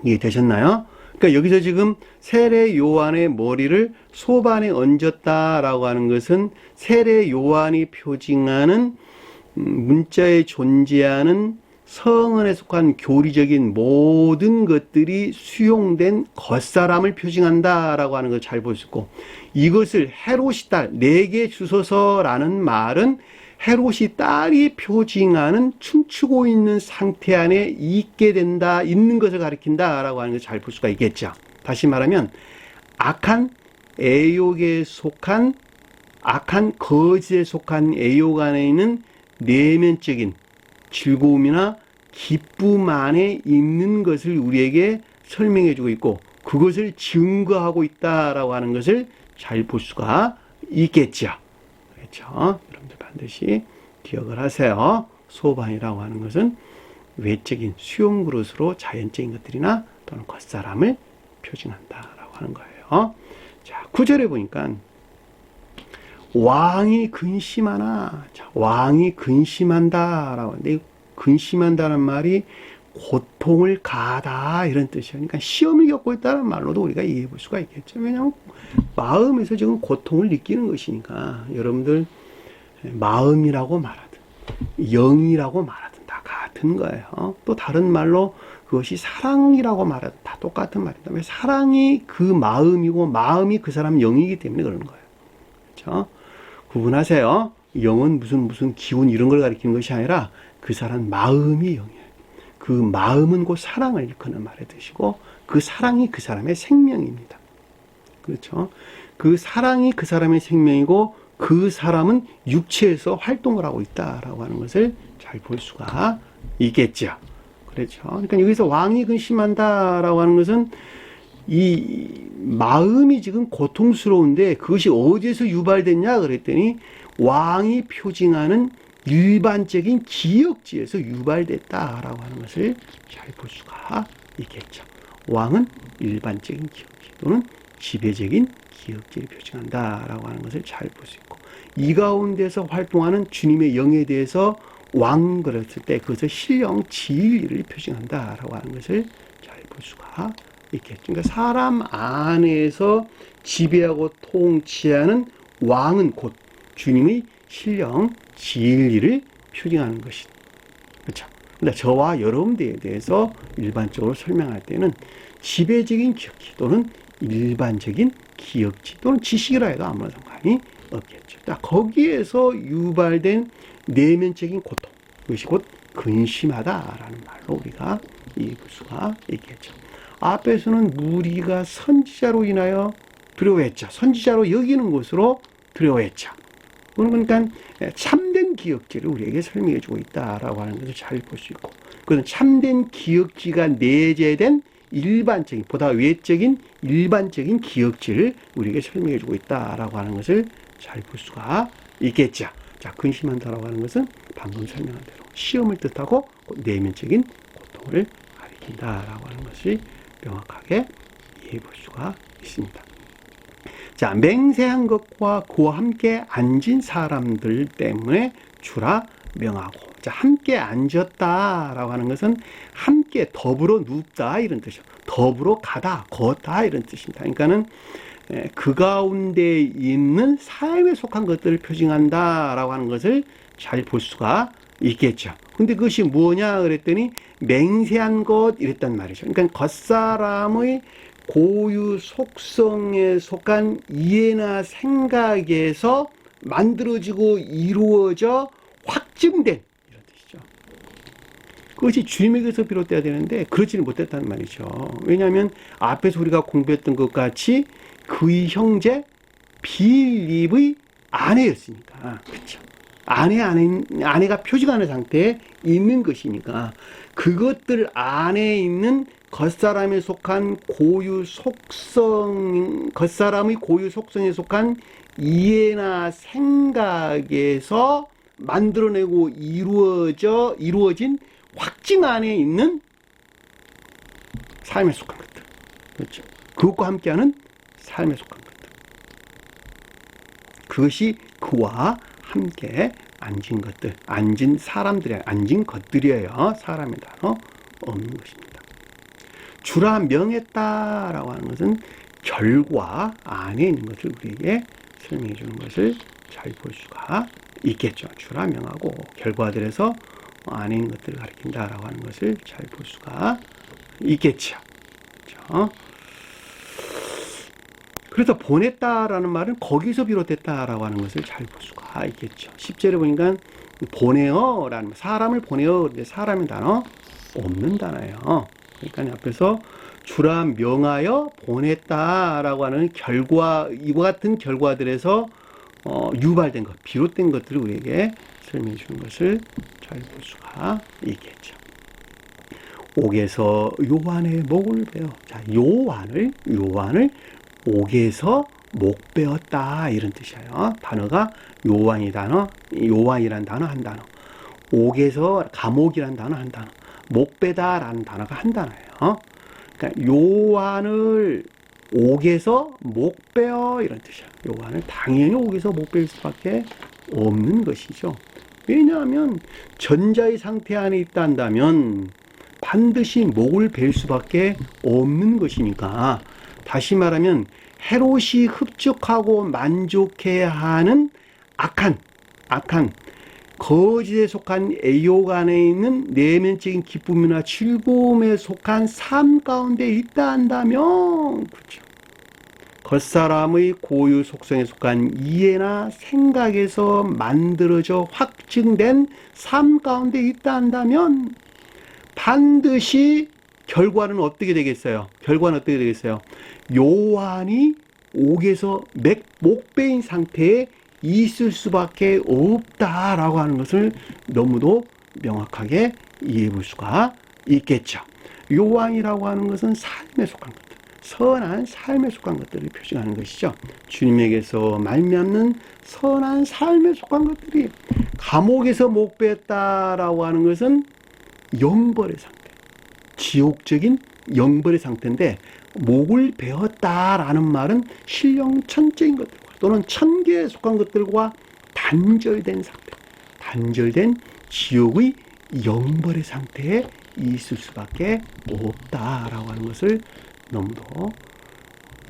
Speaker 1: 이해되셨나요? 그러니까 여기서 지금 세례 요한의 머리를 소반에 얹었다라고 하는 것은 세례 요한이 표징하는 문자에 존재하는 성은에 속한 교리적인 모든 것들이 수용된 겉사람을 표징한다라고 하는 걸 잘 볼 수 있고, 이것을 헤롯이 딸 내게 주소서라는 말은 헤롯이 딸이 표징하는 춤추고 있는 상태 안에 있게 된다, 있는 것을 가리킨다라고 하는 걸 잘 볼 수가 있겠죠. 다시 말하면 악한 애욕에 속한 악한 거짓에 속한 애욕 안에 있는 내면적인 즐거움이나 기쁨 안에 있는 것을 우리에게 설명해 주고 있고, 그것을 증거하고 있다라고 하는 것을 잘 볼 수가 있겠죠. 그렇죠? 여러분들 반드시 기억을 하세요. 소반이라고 하는 것은 외적인 수용 그릇으로 자연적인 것들이나 또는 겉사람을 표징한다라고 하는 거예요. 자, 9절에 보니까 왕이 근심하나, 자, 왕이 근심한다라고 하는데, 근심한다는 말이 고통을 가하다 이런 뜻이에요. 그러니까 시험을 겪고 있다는 말로도 우리가 이해해 볼 수가 있겠죠. 왜냐하면 마음에서 지금 고통을 느끼는 것이니까. 여러분들 마음이라고 말하든 영이라고 말하든 다 같은 거예요. 또 다른 말로 그것이 사랑이라고 말하든 다 똑같은 말이다. 왜? 사랑이 그 마음이고 마음이 그 사람 영이기 때문에 그러는 거예요. 그렇죠? 구분하세요. 영은 무슨 기운 이런 걸 가리키는 것이 아니라 그 사람 마음이 영이에요. 그 마음은 곧 사랑을 일컫는 말의 뜻이고, 그 사랑이 그 사람의 생명입니다. 그렇죠? 그 사랑이 그 사람의 생명이고, 그 사람은 육체에서 활동을 하고 있다라고 하는 것을 잘 볼 수가 있겠죠. 그렇죠? 그러니까 여기서 왕이 근심한다라고 하는 것은 이 마음이 지금 고통스러운데 그것이 어디에서 유발됐냐 그랬더니 왕이 표징하는 일반적인 기역지에서 유발됐다라고 하는 것을 잘 볼 수가 있겠죠. 왕은 일반적인 기역지 또는 지배적인 기역지를 표징한다라고 하는 것을 잘 볼 수 있고, 이 가운데서 활동하는 주님의 영에 대해서 왕 그랬을 때 그것을 신령 진리를 표징한다라고 하는 것을 잘 볼 수가 있겠죠. 그러니까 사람 안에서 지배하고 통치하는 왕은 곧 주님의 신령 진리를 표징하는 것입니다. 그렇죠? 근데 저와 여러분들에 대해서 일반적으로 설명할 때는 지배적인 기억지 또는 일반적인 기억지 또는 지식이라 해도 아무런 상관이 없겠죠. 자, 거기에서 유발된 내면적인 고통, 그것이 곧 근심하다라는 말로 우리가 이해할 수가 있겠죠. 앞에서는 무리가 선지자로 인하여 두려워했죠. 선지자로 여기는 것으로 두려워했죠. 그러니까 참된 기역지를 우리에게 설명해 주고 있다라고 하는 것을 잘 볼 수 있고, 그건 참된 기역지가 내재된 일반적인, 보다 외적인 일반적인 기역지를 우리에게 설명해 주고 있다라고 하는 것을 잘 볼 수가 있겠죠. 자, 근심한다라고 하는 것은 방금 설명한 대로 시험을 뜻하고 내면적인 고통을 가리킨다라고 하는 것을 명확하게 이해해 볼 수가 있습니다. 자, 맹세한 것과 그와 함께 앉은 사람들 때문에 주라 명하고. 자, 함께 앉았다라고 하는 것은 함께 더불어 눕다 이런 뜻이죠. 더불어 가다, 걷다 이런 뜻입니다. 그러니까는 그 가운데 있는 삶에 속한 것들을 표징한다라고 하는 것을 잘 볼 수가 있겠죠. 근데 그것이 뭐냐 그랬더니 맹세한 것 이랬단 말이죠. 그러니까 겉사람의 고유 속성에 속한 이해나 생각에서 만들어지고 이루어져 확증된 이런 뜻이죠. 그것이 주님에게서 비롯돼야 되는데 그렇지는 못했다는 말이죠. 왜냐하면 앞에서 우리가 공부했던 것 같이 그의 형제 빌립의 아내였으니까. 그렇죠. 아내가 표징하는 상태에 있는 것이니까 그것들 안에 있는 겉사람에 속한 겉사람의 고유 속성에 속한 이해나 생각에서 만들어내고 이루어진 확증 안에 있는 삶에 속한 것들. 그렇죠. 그것과 함께하는 삶에 속한 것들. 그것이 그와 함께 앉은 것들, 앉은 사람들이야, 앉은 것들이에요. 사람의 단어 없는 것입니다. 주라 명했다라고 하는 것은 결과 안에 있는 것을 우리에게 설명해 주는 것을 잘 볼 수가 있겠죠. 주라 명하고 결과들에서 안에 있는 것들을 가리킨다라고 하는 것을 잘 볼 수가 있겠죠. 그렇죠? 그래서 보냈다라는 말은 거기서 비롯됐다라고 하는 것을 잘 볼 수가 있겠죠. 10절에 보니까 보내어라는 사람을 보내어, 근데 사람의 단어 없는 단어예요. 그러니까 앞에서 주라 명하여 보냈다라고 하는 결과, 이와 같은 결과들에서 유발된 것, 비롯된 것들을 우리에게 설명해 주는 것을 잘 볼 수가 있겠죠. 옥에서 요한의 목을 베어. 자, 요한을 옥에서 목 베었다 이런 뜻이에요. 단어가 요한이라는 단어 한 단어. 옥에서 감옥이라는 단어 한 단어. 목 베다라는 단어가 한 단어예요. 그러니까 요한을 옥에서 목 베어 이런 뜻이에요. 요한을 당연히 옥에서 목 베일 수밖에 없는 것이죠. 왜냐하면 전자의 상태 안에 있다 한다면 반드시 목을 벨 수밖에 없는 것이니까, 다시 말하면 헤롯이 흡족하고 만족해야 하는 악한 거짓에 속한 애욕 안에 있는 내면적인 기쁨이나 즐거움에 속한 삶 가운데 있다 한다면, 그렇죠. 겉사람의 고유 속성에 속한 이해나 생각에서 만들어져 확증된 삶 가운데 있다 한다면 반드시 결과는 어떻게 되겠어요? 요한이 옥에서 목 베인 상태에 있을 수밖에 없다라고 하는 것을 너무도 명확하게 이해해 볼 수가 있겠죠. 요한이라고 하는 것은 삶에 속한 것들, 선한 삶에 속한 것들을 표시하는 것이죠. 주님에게서 말미암는 선한 삶에 속한 것들이, 감옥에서 목 베었다라고 하는 것은 영벌의 상태, 지옥적인 영벌의 상태인데, 목을 베었다라는 말은 신령천적인 것들과 또는 천계에 속한 것들과 단절된 상태, 단절된 지옥의 영벌의 상태에 있을 수밖에 없다라고 하는 것을 너무도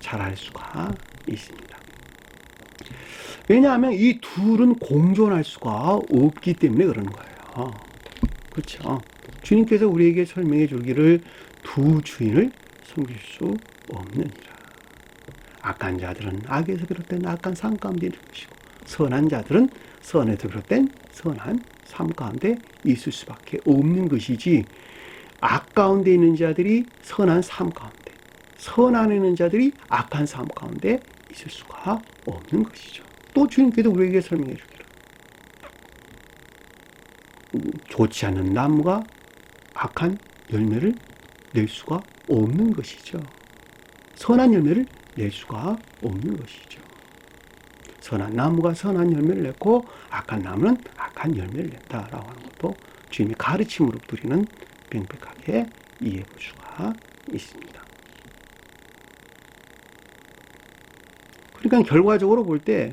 Speaker 1: 잘 알 수가 있습니다. 왜냐하면 이 둘은 공존할 수가 없기 때문에 그러는 거예요. 그렇죠. 주님께서 우리에게 설명해 주기를 두 주인을 섬길 수 없느니라. 악한 자들은 악에서 비롯된 악한 삶 가운데 있는 것이고, 선한 자들은 선에서 비롯된 선한 삶 가운데 있을 수밖에 없는 것이지, 악 가운데 있는 자들이 선한 삶 가운데, 선 안에 있는 자들이 악한 삶 가운데 있을 수가 없는 것이죠. 또 주님께서 우리에게 설명해 주기를 좋지 않은 나무가 악한 열매를 낼 수가 없는 것이죠. 선한 열매를 낼 수가 없는 것이죠. 선한 나무가 선한 열매를 냈고 악한 나무는 악한 열매를 낸다라고 하는 것도 주님의 가르침으로 우리는 명백하게 이해해 볼 수가 있습니다. 그러니까 결과적으로 볼 때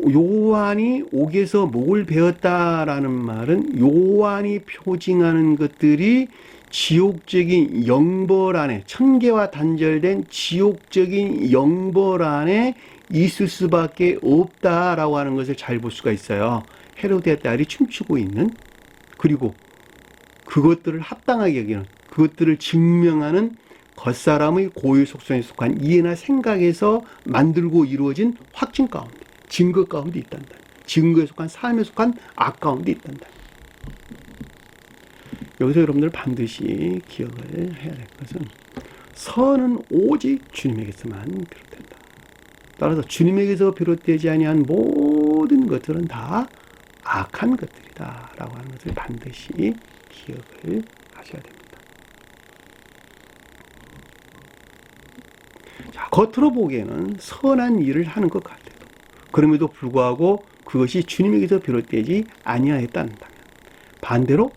Speaker 1: 요한이 옥에서 목을 베었다라는 말은 요한이 표징하는 것들이 지옥적인 영벌 안에, 천계와 단절된 지옥적인 영벌 안에 있을 수밖에 없다라고 하는 것을 잘 볼 수가 있어요. 헤로드의 딸이 춤추고 있는, 그리고 그것들을 합당하게 여기는, 그것들을 증명하는 겉사람의 고유 속성에 속한 이해나 생각에서 만들고 이루어진 확증 가운데, 증거 가운데 있단다. 증거에 속한 삶에 속한 악 가운데 있단다. 여기서 여러분들 반드시 기억을 해야 될 것은 선은 오직 주님에게서만 비롯된다. 따라서 주님에게서 비롯되지 아니한 모든 것들은 다 악한 것들이다 라고 하는 것을 반드시 기억을 하셔야 됩니다. 자, 겉으로 보기에는 선한 일을 하는 것 같아도 그럼에도 불구하고 그것이 주님에게서 비롯되지 아니하였다면 반대로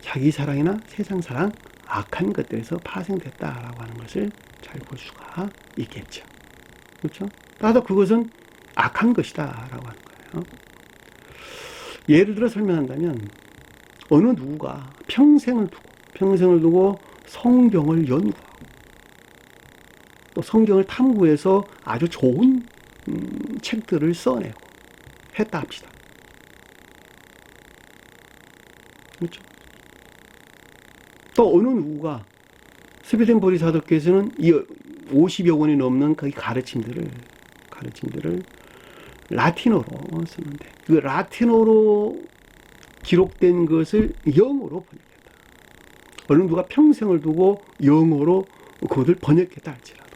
Speaker 1: 자기 사랑이나 세상 사랑 악한 것들에서 파생됐다라고 하는 것을 잘 볼 수가 있겠죠. 그렇죠? 따라서 그것은 악한 것이다 라고 하는 거예요. 예를 들어 설명한다면 어느 누구가 평생을 두고 성경을 연구하고 또 성경을 탐구해서 아주 좋은 책들을 써내고 했다 합시다. 그렇죠? 또 어느 누구가 스웨덴 보리사도께서는 이 50여 권이 넘는 그 가르침들을 라틴어로 쓰는데 그 라틴어로 기록된 것을 영어로 번역했다. 어느 누가 평생을 두고 영어로 그것을 번역했다 할지라도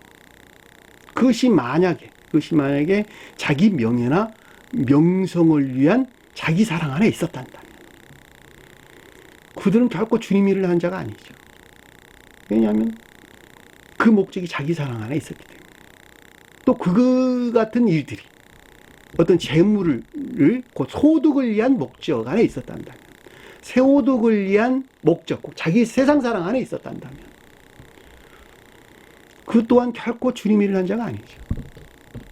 Speaker 1: 그것이 만약에 자기 명예나 명성을 위한 자기 사랑 안에 있었단다면 그들은 결코 주님 일을 한 자가 아니죠. 왜냐하면 그 목적이 자기 사랑 안에 있었기 때문에 또 그 같은 일들이 어떤 재물을 곧 소득을 위한 목적 안에 있었단다면 세호득을 위한 목적 꼭 자기 세상 사랑 안에 있었단다면 그 또한 결코 주님 일을 한 자가 아니죠.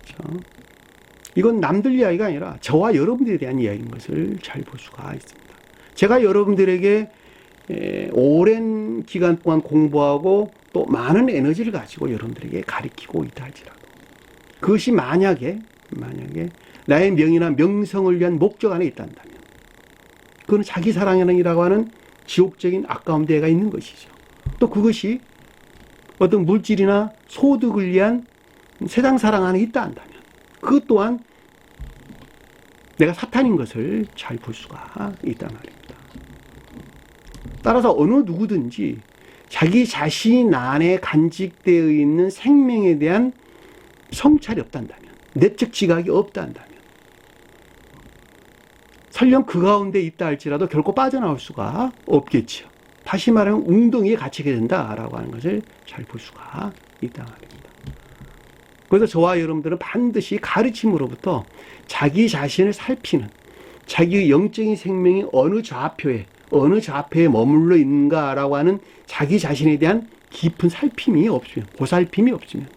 Speaker 1: 그렇죠? 이건 남들 이야기가 아니라 저와 여러분들에 대한 이야기인 것을 잘 볼 수가 있습니다. 제가 여러분들에게 오랜 기간 동안 공부하고 또 많은 에너지를 가지고 여러분들에게 가르치고 있다 할지라도 그것이 만약에 나의 명예나 명성을 위한 목적 안에 있단다면 그건 자기 사랑이라고 하는 지옥적인 아까운 데가 있는 것이죠. 또 그것이 어떤 물질이나 소득을 위한 세상 사랑 안에 있다 한다면 그것 또한 내가 사탄인 것을 잘 볼 수가 있단 말입니다. 따라서 어느 누구든지 자기 자신 안에 간직되어 있는 생명에 대한 성찰이 없단다면 내적 지각이 없단다면 설령 그 가운데 있다 할지라도 결코 빠져나올 수가 없겠죠. 다시 말하면 웅덩이에 갇히게 된다라고 하는 것을 잘 볼 수가 있단 말입니다. 그래서 저와 여러분들은 반드시 가르침으로부터 자기 자신을 살피는 자기의 영적인 생명이 어느 좌표에 머물러 있는가라고 하는 자기 자신에 대한 깊은 살핌이 없으면, 보살핌이 없으면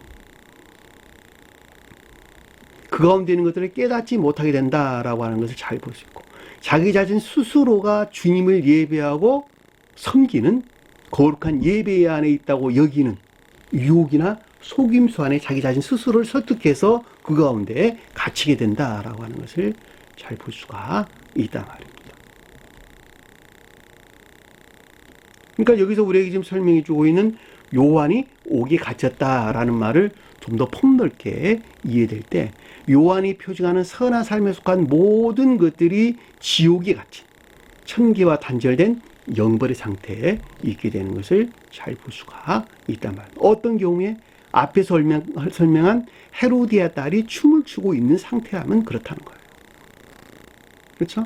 Speaker 1: 그 가운데 있는 것들을 깨닫지 못하게 된다라고 하는 것을 잘 볼 수 있고 자기 자신 스스로가 주님을 예배하고 섬기는 거룩한 예배 안에 있다고 여기는 유혹이나 속임수 안에 자기 자신 스스로를 설득해서 그 가운데 갇히게 된다라고 하는 것을 잘 볼 수가 있단 말입니다. 그러니까 여기서 우리에게 지금 설명해 주고 있는 요한이 옥에 갇혔다라는 말을 좀 더 폭넓게 이해될 때 요한이 표징하는 선한 삶에 속한 모든 것들이 지옥에 갇힌 천계와 단절된 영벌의 상태에 있게 되는 것을 잘 볼 수가 있단 말입니다. 어떤 경우에 앞에서 설명한 헤로디아 딸이 춤을 추고 있는 상태라면 그렇다는 거예요. 그렇죠?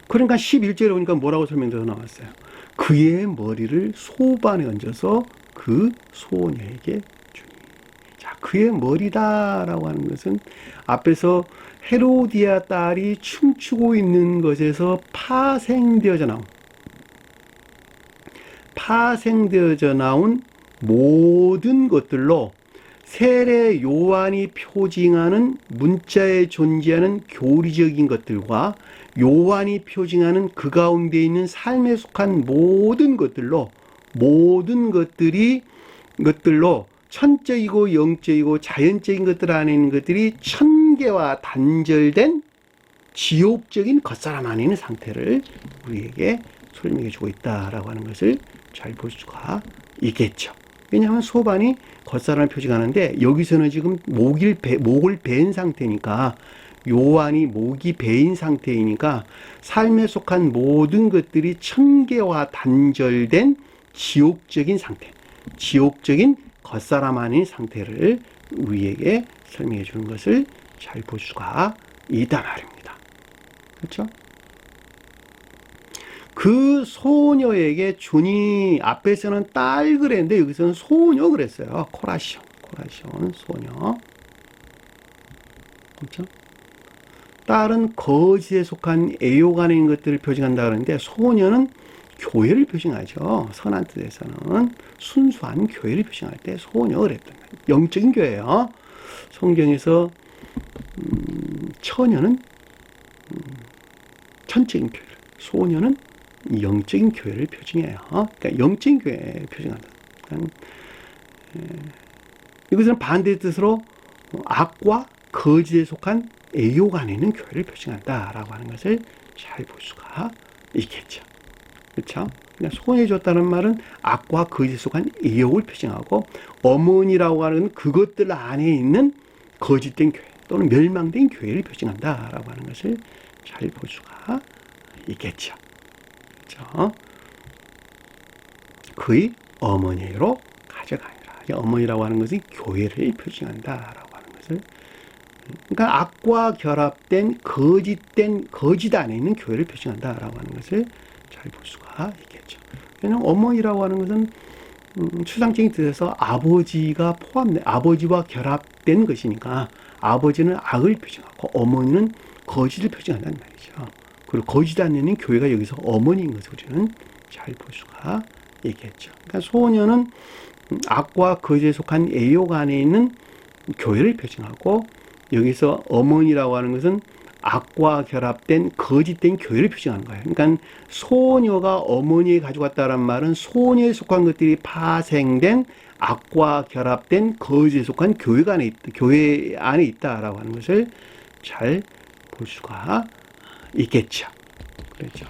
Speaker 1: 그러니까 11절에 보니까 뭐라고 설명되어 나왔어요? 그의 머리를 소반에 얹어서 그 소녀에게 주니. 자, 그의 머리다라고 하는 것은 앞에서 헤로디아 딸이 춤추고 있는 것에서 파생되어져 나온 모든 것들로 세례 요한이 표징하는 문자에 존재하는 교리적인 것들과 요한이 표징하는 그 가운데 있는 삶에 속한 모든 것들로 천적이고 영적이고 자연적인 것들 안에 있는 것들이 천계와 단절된 지옥적인 겉사람 안에 있는 상태를 우리에게 설명해 주고 있다라고 하는 것을 잘 볼 수가 있겠죠. 왜냐하면 소반이 겉사람을 표징하는데 여기서는 지금 목을 벤 상태니까 요한이 목이 베인 상태이니까 삶에 속한 모든 것들이 천계와 단절된 지옥적인 상태, 지옥적인 겉사람 아닌 상태를 우리에게 설명해 주는 것을 잘 볼 수가 있단 말입니다. 그렇죠? 그 소녀에게 주님, 앞에서는 딸 그랬는데 여기서는 소녀 그랬어요. 코라시온 소녀. 그렇죠? 딸은 거짓에 속한 애욕 안에 있는 것들을 표징한다 그러는데 소녀는 교회를 표징하죠. 선한 뜻에서는 순수한 교회를 표징할 때 소녀 그랬던 거예요. 영적인 교회예요. 성경에서 처녀는 천적인 교회를, 소녀는 영적인 교회를 표징해요. 그러니까 영적인 교회를 표징한다. 그러니까 이것은 반대 뜻으로 악과 거짓에 속한 애욕 안에 있는 교회를 표징한다라고 하는 것을 잘 볼 수가 있겠죠. 그렇죠? 그러니까 소원해줬다는 말은 악과 거짓에 속한 애욕을 표징하고, 어머니라고 하는 그것들 안에 있는 거짓된 교회 또는 멸망된 교회를 표징한다라고 하는 것을 잘 볼 수가 있겠죠. 그렇죠? 그의 어머니로 가져가니라. 어머니라고 하는 것은 교회를 표징한다라고 하는 것을, 그러니까 악과 결합된 거짓 안에 있는 교회를 표징한다라고 하는 것을 잘 볼 수가 있겠죠. 왜냐하면 어머니라고 하는 것은 추상적인 뜻에서 아버지와 결합된 것이니까 아버지는 악을 표징하고 어머니는 거짓을 표징한다는 말이죠. 그리고 거짓 안에 있는 교회가 여기서 어머니인 것을 우리는 잘 볼 수가 있겠죠. 그러니까 소녀는 악과 거짓에 속한 애욕 안에 있는 교회를 표징하고, 여기서 어머니라고 하는 것은 악과 결합된 거짓된 교회를 표징하는 거예요. 그러니까 소녀가 어머니에 가져갔다는 말은 소녀에 속한 것들이 파생된 악과 결합된 거짓에 속한 교회 안에 있다라고 하는 것을 잘 볼 수가 있겠죠. 그렇죠.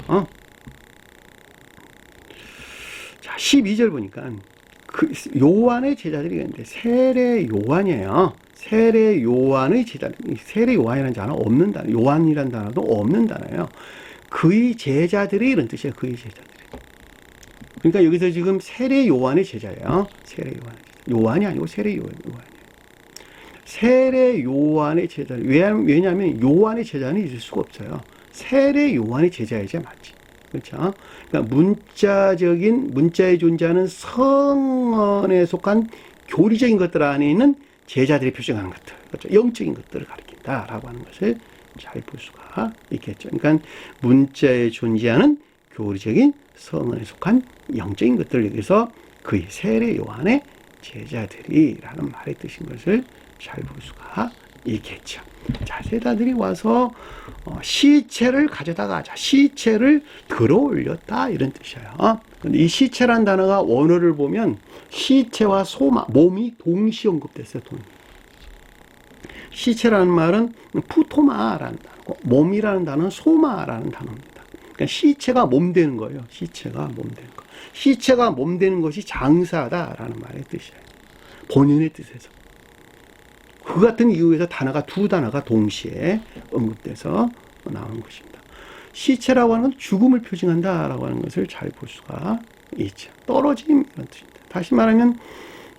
Speaker 1: 자, 12절 보니까 요한의 제자들이 있는데 세례 요한이에요. 세례 요한의 제자들. 세례 요한이라는 단어 없는 단어, 요한이라는 단어도 없는 단어예요. 그의 제자들이 이런 뜻이에요. 그의 제자들이. 그러니까 여기서 지금 세례 요한의 제자예요. 세례 요한의 제자. 요한이 아니고 세례 요한이에요. 세례 요한의 제자. 왜냐하면 요한의 제자는 있을 수가 없어요. 세례 요한의 제자이자 맞지. 그렇죠? 그러니까 문자에 존재하는 성언에 속한 교리적인 것들 안에 있는 제자들이 표정하는 것들, 그렇죠? 영적인 것들을 가리킨다라고 하는 것을 잘 볼 수가 있겠죠. 그러니까 문자에 존재하는 교리적인 성언에 속한 영적인 것들을 여기서 그의 세례 요한의 제자들이라는 말의 뜻인 것을 잘 볼 수가 있겠죠. 자, 제자들이 와서 시체를 가져다가 시체를 들어 올렸다 이런 뜻이에요. 근데 이 시체란 단어가 원어를 보면 시체와 소마, 몸이 동시 언급됐어요. 시체라는 말은 푸토마라는 단어고, 몸이라는 단어는 소마라는 단어입니다. 그러니까 시체가 몸 되는 거예요. 시체가 몸 되는 거. 시체가 몸 되는 것이 장사다라는 말의 뜻이에요. 본연의 뜻에서. 그 같은 이유에서 두 단어가 동시에 언급돼서 나오는 것입니다. 시체라고 하는 건 죽음을 표징한다라고 하는 것을 잘 볼 수가 있죠. 떨어짐 이런 뜻입니다. 다시 말하면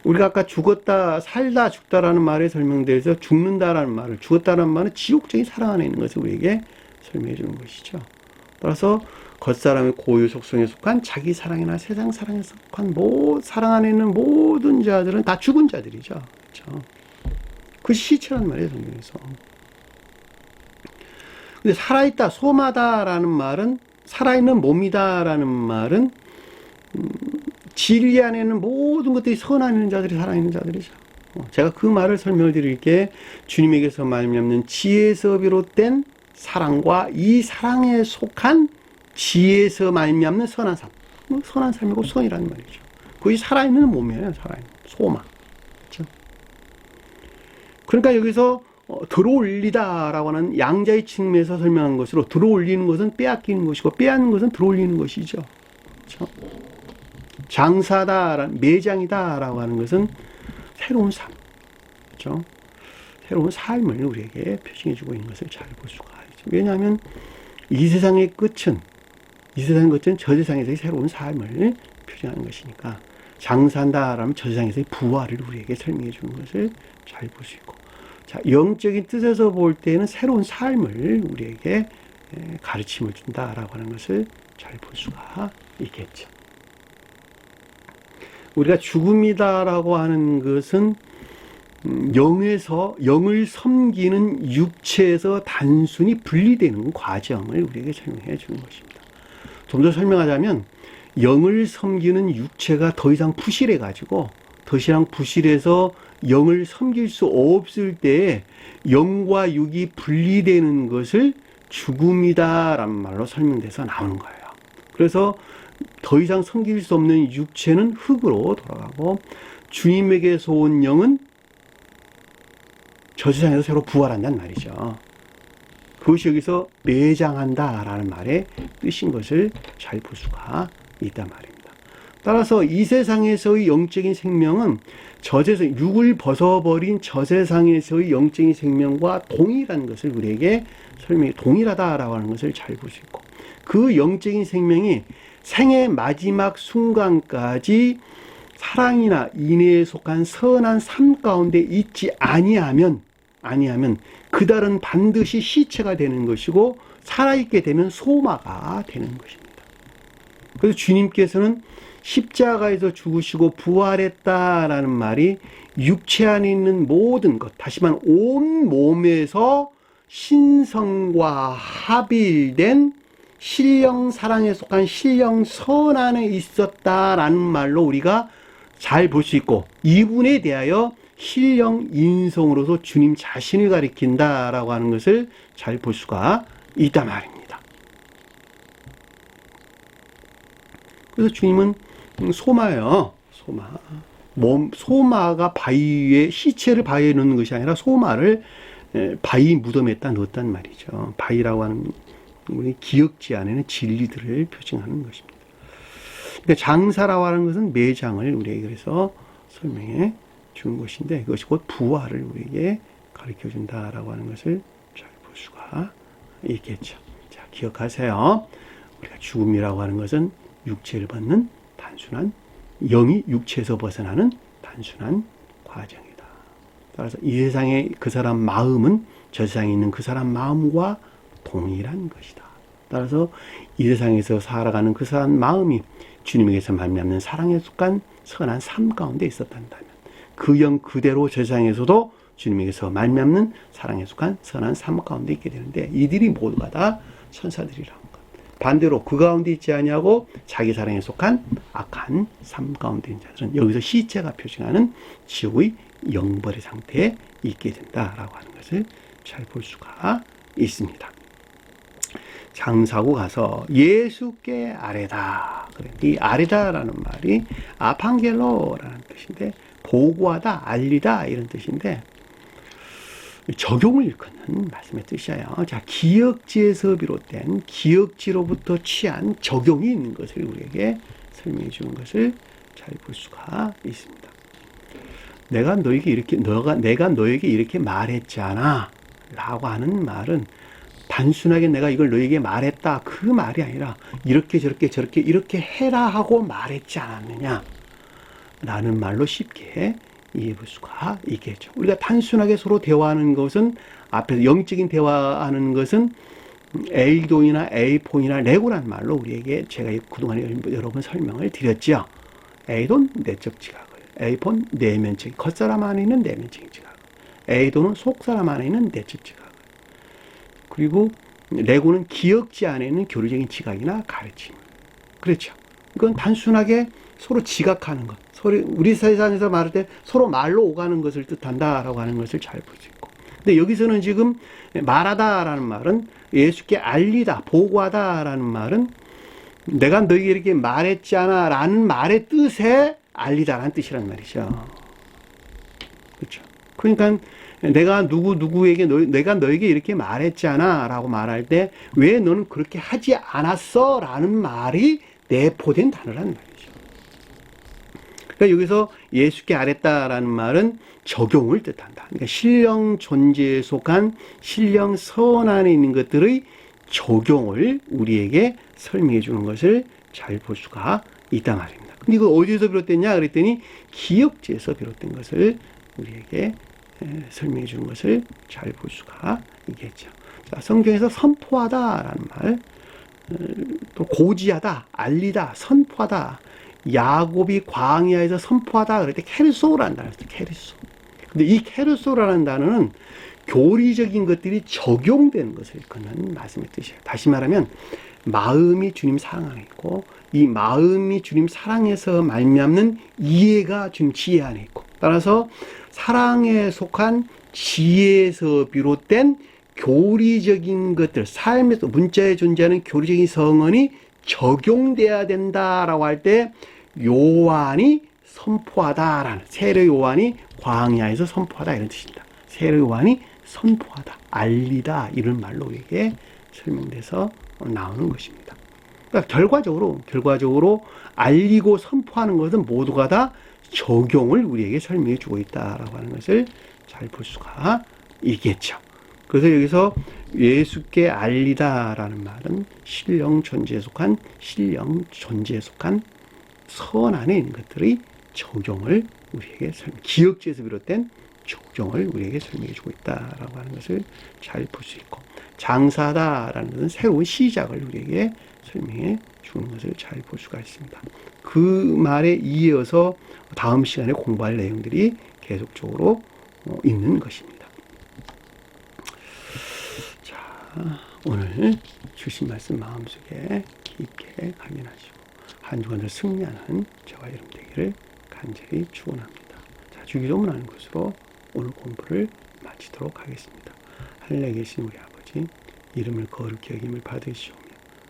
Speaker 1: 우리가 아까 죽었다, 살다, 죽다라는 말에 설명돼서 죽는다라는 말을, 죽었다라는 말은 지옥적인 사랑 안에 있는 것을 우리에게 설명해 주는 것이죠. 따라서 겉사람의 고유 속성에 속한 자기 사랑이나 세상 사랑에 속한 사랑 안에 있는 모든 자들은 다 죽은 자들이죠. 그렇죠? 그 시체란 말이에요, 성경에서. 근데 살아있다, 소마다라는 말은, 살아있는 몸이다라는 말은, 진리 안에 있는 모든 것들이 선한 자들이 살아있는 자들이죠. 제가 그 말을 설명을 드릴게, 주님에게서 말미암는 지혜에서 비롯된 사랑과 이 사랑에 속한 지혜에서 말미암는 선한 삶. 선한 삶이고 선이라는 말이죠. 그게 살아있는 몸이에요, 살아있는. 소마. 그러니까 여기서 들어올리다라고 하는 양자의 측면에서 설명한 것으로, 들어올리는 것은 빼앗기는 것이고 빼앗는 것은 들어올리는 것이죠. 그렇죠? 장사다, 매장이다라고 하는 것은 새로운 삶. 그렇죠? 새로운 삶을 우리에게 표징해주고 있는 것을 잘 볼 수가 있죠. 왜냐하면 이 세상의 끝은 저 세상에서의 새로운 삶을 표징하는 것이니까, 장사한다라면 저 세상에서의 부활을 우리에게 설명해 주는 것을 잘 볼 수 있고, 자, 영적인 뜻에서 볼 때는 새로운 삶을 우리에게 가르침을 준다라고 하는 것을 잘 볼 수가 있겠죠. 우리가 죽음이다라고 하는 것은 영을 섬기는 육체에서 단순히 분리되는 과정을 우리에게 설명해 주는 것입니다. 좀 더 설명하자면, 영을 섬기는 육체가 더 이상 부실해가지고, 더 이상 부실해서 영을 섬길 수 없을 때에 영과 육이 분리되는 것을 죽음이다라는 말로 설명돼서 나오는 거예요. 그래서 더 이상 섬길 수 없는 육체는 흙으로 돌아가고, 주님에게서 온 영은 저 세상에서 새로 부활한다는 말이죠. 그것이 여기서 매장한다라는 말의 뜻인 것을 잘 볼 수가 있단 말입니다. 따라서 이 세상에서의 영적인 생명은 육을 벗어버린 저 세상에서의 영적인 생명과 동일한 것을 우리에게 동일하다라고 하는 것을 잘 볼 수 있고, 그 영적인 생명이 생의 마지막 순간까지 사랑이나 인애에 속한 선한 삶 가운데 있지 아니하면 그달은 반드시 시체가 되는 것이고, 살아있게 되면 소마가 되는 것입니다. 그래서 주님께서는 십자가에서 죽으시고 부활했다라는 말이 육체 안에 있는 모든 것, 다시 말하면 온 몸에서 신성과 합일된 신령 사랑에 속한 신령 선 안에 있었다라는 말로 우리가 잘 볼 수 있고, 이분에 대하여 신령 인성으로서 주님 자신을 가리킨다라고 하는 것을 잘 볼 수가 있단 말입니다. 그래서 주님은 소마예요. 소마가 시체를 바위에 넣는 것이 아니라 소마를 바위 무덤에다 넣었단 말이죠. 바위라고 하는 우리 기억지 안에는 진리들을 표징하는 것입니다. 그러니까 장사라고 하는 것은 매장을 우리에게 그래서 설명해 주는 것인데, 그것이 곧 부활을 우리에게 가르쳐 준다라고 하는 것을 잘 볼 수가 있겠죠. 자, 기억하세요. 우리가 죽음이라고 하는 것은 육체를 벗는 단순한, 영이 육체에서 벗어나는 단순한 과정이다. 따라서 이 세상의 그 사람 마음은 저 세상에 있는 그 사람 마음과 동일한 것이다. 따라서 이 세상에서 살아가는 그 사람 마음이 주님에게서 말미암는 사랑에 속한 선한 삶 가운데 있었단다면, 그 영 그대로 저 세상에서도 주님에게서 말미암는 사랑에 속한 선한 삶 가운데 있게 되는데, 이들이 모두가 다 천사들이라는 것. 반대로 그 가운데 있지 아니하고 자기 사랑에 속한 악한 삶 가운데 있는 자들은 여기서 시체가 표징하는 지옥의 영벌의 상태에 있게 된다라고 하는 것을 잘 볼 수가 있습니다. 장사하고 가서 예수께 아뢰다. 이 아뢰다라는 말이 아판겔로라는 뜻인데, 보고하다, 알리다 이런 뜻인데, 적용을 일컫는 말씀의 뜻이에요. 자, 기역지에서 비롯된 기역지로부터 취한 적용이 있는 것을 우리에게 설명해 주는 것을 잘 볼 수가 있습니다. 내가 너에게 이렇게 말했잖아 라고 하는 말은 단순하게 내가 이걸 너에게 말했다 그 말이 아니라, 이렇게 저렇게 이렇게 해라 하고 말했지 않았느냐 라는 말로 쉽게 이해해 볼 수가 있겠죠. 우리가 단순하게 서로 대화하는 것은, 앞에서 영적인 대화하는 것은 A동이나 A폰이나 레고라는 말로 우리에게 제가 그동안 여러 번 설명을 드렸죠. A돈 내적 지각을, A폰 내면적, 겉사람 안에 있는 내면적인 지각을, A돈은 속사람 안에 있는 내적 지각을, 그리고 레고는 기억지 안에 있는 교리적인 지각이나 가르침을. 그렇죠. 이건 단순하게 서로 지각하는 것, 우리 세상에서 말할 때 서로 말로 오가는 것을 뜻한다라고 하는 것을 잘 볼 수 있고, 근데 여기서는 지금 말하다라는 말은 예수께 알리다, 보고하다라는 말은 내가 너에게 이렇게 말했잖아 라는 말의 뜻에 알리다라는 뜻이란 말이죠. 그렇죠. 그러니까 내가 내가 너에게 이렇게 말했잖아 라고 말할 때, 왜 너는 그렇게 하지 않았어 라는 말이 내포된 단어란 말이죠. 그러니까 여기서 예수께 아뢰다라는 말은 적용을 뜻한다. 그러니까 신령 존재에 속한 신령 선 안에 있는 것들의 적용을 우리에게 설명해 주는 것을 잘 볼 수가 있단 말입니다. 근데 이거 어디에서 비롯됐냐 그랬더니 기역제에서 비롯된 것을 우리에게 설명해 주는 것을 잘 볼 수가 있겠죠. 자, 성경에서 선포하다라는 말, 또 고지하다, 알리다, 선포하다, 야곱이 광야에서 선포하다 그럴 때 케르소라는 단어를 써요. 케르소. 근데 이 케르소라는 단어는 교리적인 것들이 적용되는 것을 일컫는 말씀의 뜻이에요. 다시 말하면 마음이 주님 사랑 안에 있고 이 마음이 주님 사랑에서 말미암는 이해가 주님 지혜 안에 있고 따라서 사랑에 속한 지혜에서 비롯된 교리적인 것들, 삶에서 문자에 존재하는 교리적인 성언이 적용돼야 된다라고 할 때 요한이 선포하다라는, 세례 요한이 광야에서 선포하다 이런 뜻입니다. 세례 요한이 선포하다, 알리다 이런 말로 우리에게 설명돼서 나오는 것입니다. 그러니까 결과적으로 알리고 선포하는 것은 모두가 다 적용을 우리에게 설명해 주고 있다라고 하는 것을 잘 볼 수가 있겠죠. 그래서 여기서 예수께 알리다라는 말은 신령 존재에 속한 선 안에 있는 것들의 적용을 우리에게 기역제에서 비롯된 적용을 우리에게 설명해 주고 있다라고 하는 것을 잘 볼 수 있고, 장사다라는 것은 새로운 시작을 우리에게 설명해 주는 것을 잘 볼 수가 있습니다. 그 말에 이어서 다음 시간에 공부할 내용들이 계속적으로 있는 것입니다. 자, 오늘 주신 말씀 마음속에 깊게 감연하시고 한 주간을 승리하는 저와 여러분 되기를 간절히 축원합니다. 자, 주기도문하는 것으로 오늘 공부를 마치도록 하겠습니다. 하늘에 계신 우리 아버지, 이름을 거룩히 여김을 받으시오며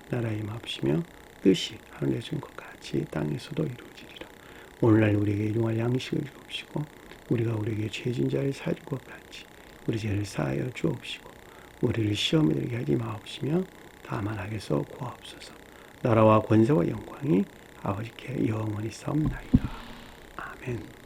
Speaker 1: 나라의 마옵시며 뜻이 하늘에 준 것 같이 땅에서도 이루어지리라. 오늘날 우리에게 일용할 양식을 주옵시고 우리가 우리에게 죄진 자를 사줄 것 같이 우리 죄를 사하여 주옵시고 우리를 시험에 들게 하지 마옵시며 다만 악에서 구하옵소서. 나라와 권세와 영광이 아버지께 영원히 싸움나이다. 아멘.